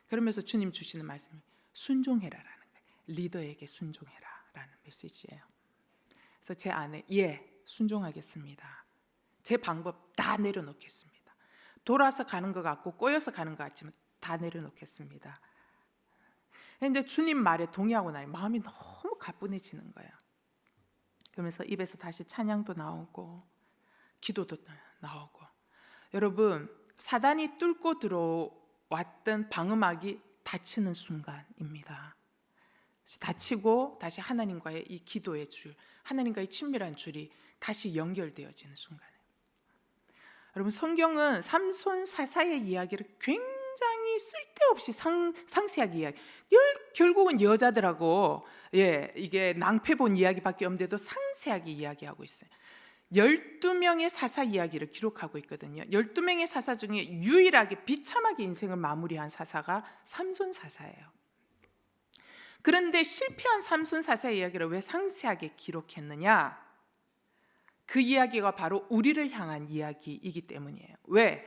그러면서 주님 주시는 말씀이 순종해라라는 거예요. 리더에게 순종해라라는 메시지예요. 그래서 제 안에 순종하겠습니다. 제 방법 다 내려놓겠습니다. 돌아서 가는 것 같고 꼬여서 가는 것 같지만 다 내려놓겠습니다. 근데 주님 말에 동의하고 나니 마음이 너무 가뿐해지는 거예요. 그러면서 입에서 다시 찬양도 나오고 기도도 나오고. 여러분, 사단이 뚫고 들어왔던 방음막이 닫히는 순간입니다. 닫히고 다시 하나님과의 이 기도의 줄, 하나님과의 친밀한 줄이 다시 연결되어지는 순간이에요. 여러분, 성경은 삼손 사사의 이야기를 굉장히 쓸데없이 상세하게 이야기. 결국은 여자들하고 이게 낭패 본 이야기밖에 없는데도 상세하게 이야기하고 있어요. 12명의 사사 이야기를 기록하고 있거든요. 12명의 사사 중에 유일하게 비참하게 인생을 마무리한 사사가 삼손 사사예요. 그런데 실패한 삼손 사사의 이야기를 왜 상세하게 기록했느냐? 그 이야기가 바로 우리를 향한 이야기이기 때문이에요. 왜?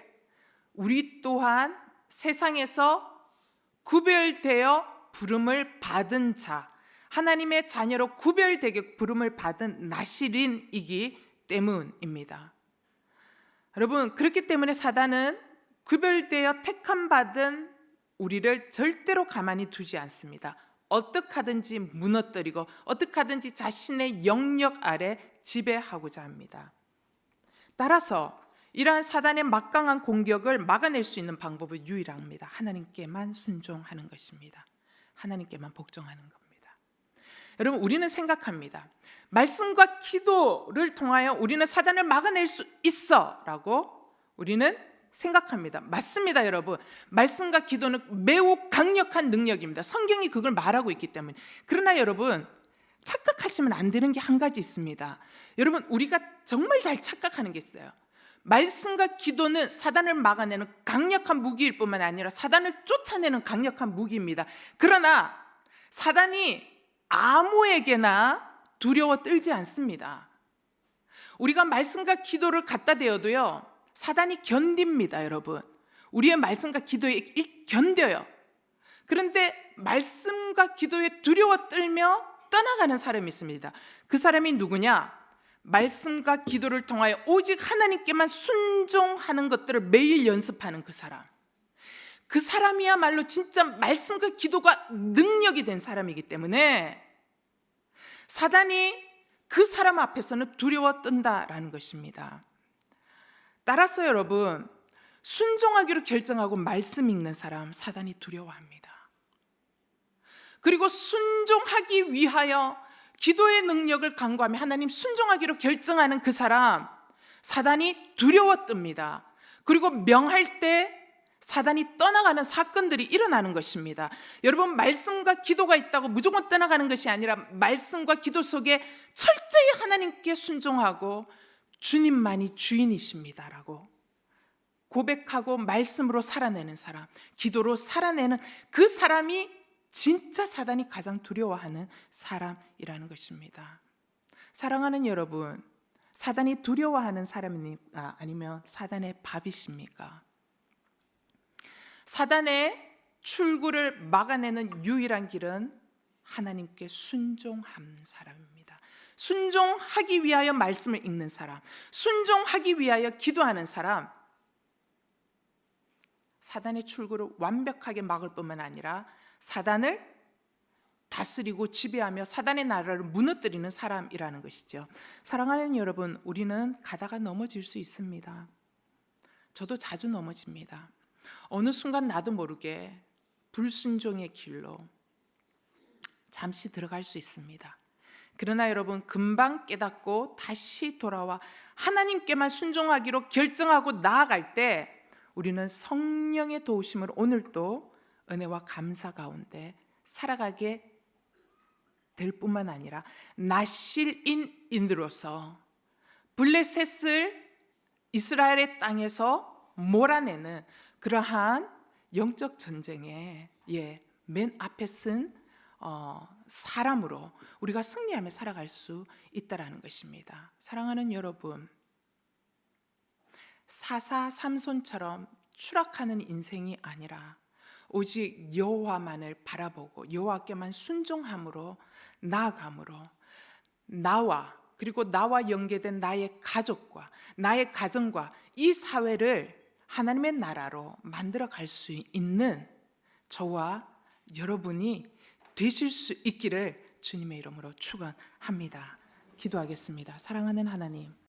우리 또한 세상에서 구별되어 부름을 받은 자, 하나님의 자녀로 구별되게 부름을 받은 나실인이기 때문입니다. 여러분, 그렇기 때문에 사단은 구별되어 택함받은 우리를 절대로 가만히 두지 않습니다. 어떻게 하든지 무너뜨리고 어떻게 하든지 자신의 영역 아래 지배하고자 합니다. 따라서 이러한 사단의 막강한 공격을 막아낼 수 있는 방법은 유일합니다. 하나님께만 순종하는 것입니다. 하나님께만 복종하는 겁니다. 여러분, 우리는 생각합니다. 말씀과 기도를 통하여 우리는 사단을 막아낼 수 있어 라고 우리는 생각합니다. 맞습니다, 여러분. 말씀과 기도는 매우 강력한 능력입니다. 성경이 그걸 말하고 있기 때문에. 그러나 여러분, 착각하시면 안 되는 게 한 가지 있습니다. 여러분, 우리가 정말 잘 착각하는 게 있어요. 말씀과 기도는 사단을 막아내는 강력한 무기일 뿐만 아니라 사단을 쫓아내는 강력한 무기입니다. 그러나 사단이 아무에게나 두려워 떨지 않습니다. 우리가 말씀과 기도를 갖다 대어도요, 사단이 견딥니다, 여러분. 우리의 말씀과 기도에 견뎌요. 그런데 말씀과 기도에 두려워 떨며 떠나가는 사람이 있습니다. 그 사람이 누구냐? 말씀과 기도를 통하여 오직 하나님께만 순종하는 것들을 매일 연습하는 그 사람. 그 사람이야말로 진짜 말씀과 기도가 능력이 된 사람이기 때문에 사단이 그 사람 앞에서는 두려워 떤다라는 것입니다. 따라서 여러분, 순종하기로 결정하고 말씀 읽는 사람 사단이 두려워합니다. 그리고 순종하기 위하여 기도의 능력을 간구하며 하나님 순종하기로 결정하는 그 사람 사단이 두려워 뜹니다. 그리고 명할 때 사단이 떠나가는 사건들이 일어나는 것입니다. 여러분, 말씀과 기도가 있다고 무조건 떠나가는 것이 아니라 말씀과 기도 속에 철저히 하나님께 순종하고 주님만이 주인이십니다라고 고백하고 말씀으로 살아내는 사람, 기도로 살아내는 그 사람이 진짜 사단이 가장 두려워하는 사람이라는 것입니다. 사랑하는 여러분, 사단이 두려워하는 사람입니까? 아니면 사단의 밥이십니까? 사단의 출구를 막아내는 유일한 길은 하나님께 순종한 사람입니다. 순종하기 위하여 말씀을 읽는 사람, 순종하기 위하여 기도하는 사람, 사단의 출구를 완벽하게 막을 뿐만 아니라 사단을 다스리고 지배하며 사단의 나라를 무너뜨리는 사람이라는 것이죠. 사랑하는 여러분, 우리는 가다가 넘어질 수 있습니다. 저도 자주 넘어집니다. 어느 순간 나도 모르게 불순종의 길로 잠시 들어갈 수 있습니다. 그러나 여러분, 금방 깨닫고 다시 돌아와 하나님께만 순종하기로 결정하고 나아갈 때 우리는 성령의 도우심으로 오늘도 은혜와 감사 가운데 살아가게 될 뿐만 아니라 나실인으로서 블레셋을 이스라엘의 땅에서 몰아내는 그러한 영적 전쟁에 맨 앞에 쓴 사람으로 우리가 승리하며 살아갈 수 있다라는 것입니다. 사랑하는 여러분, 사사 삼손처럼 추락하는 인생이 아니라 오직 여호와만을 바라보고 여호와께만 순종함으로 나아감으로 나와 그리고 나와 연계된 나의 가족과 나의 가정과 이 사회를 하나님의 나라로 만들어 갈 수 있는 저와 여러분이 되실 수 있기를 주님의 이름으로 축원합니다. 기도하겠습니다. 사랑하는 하나님,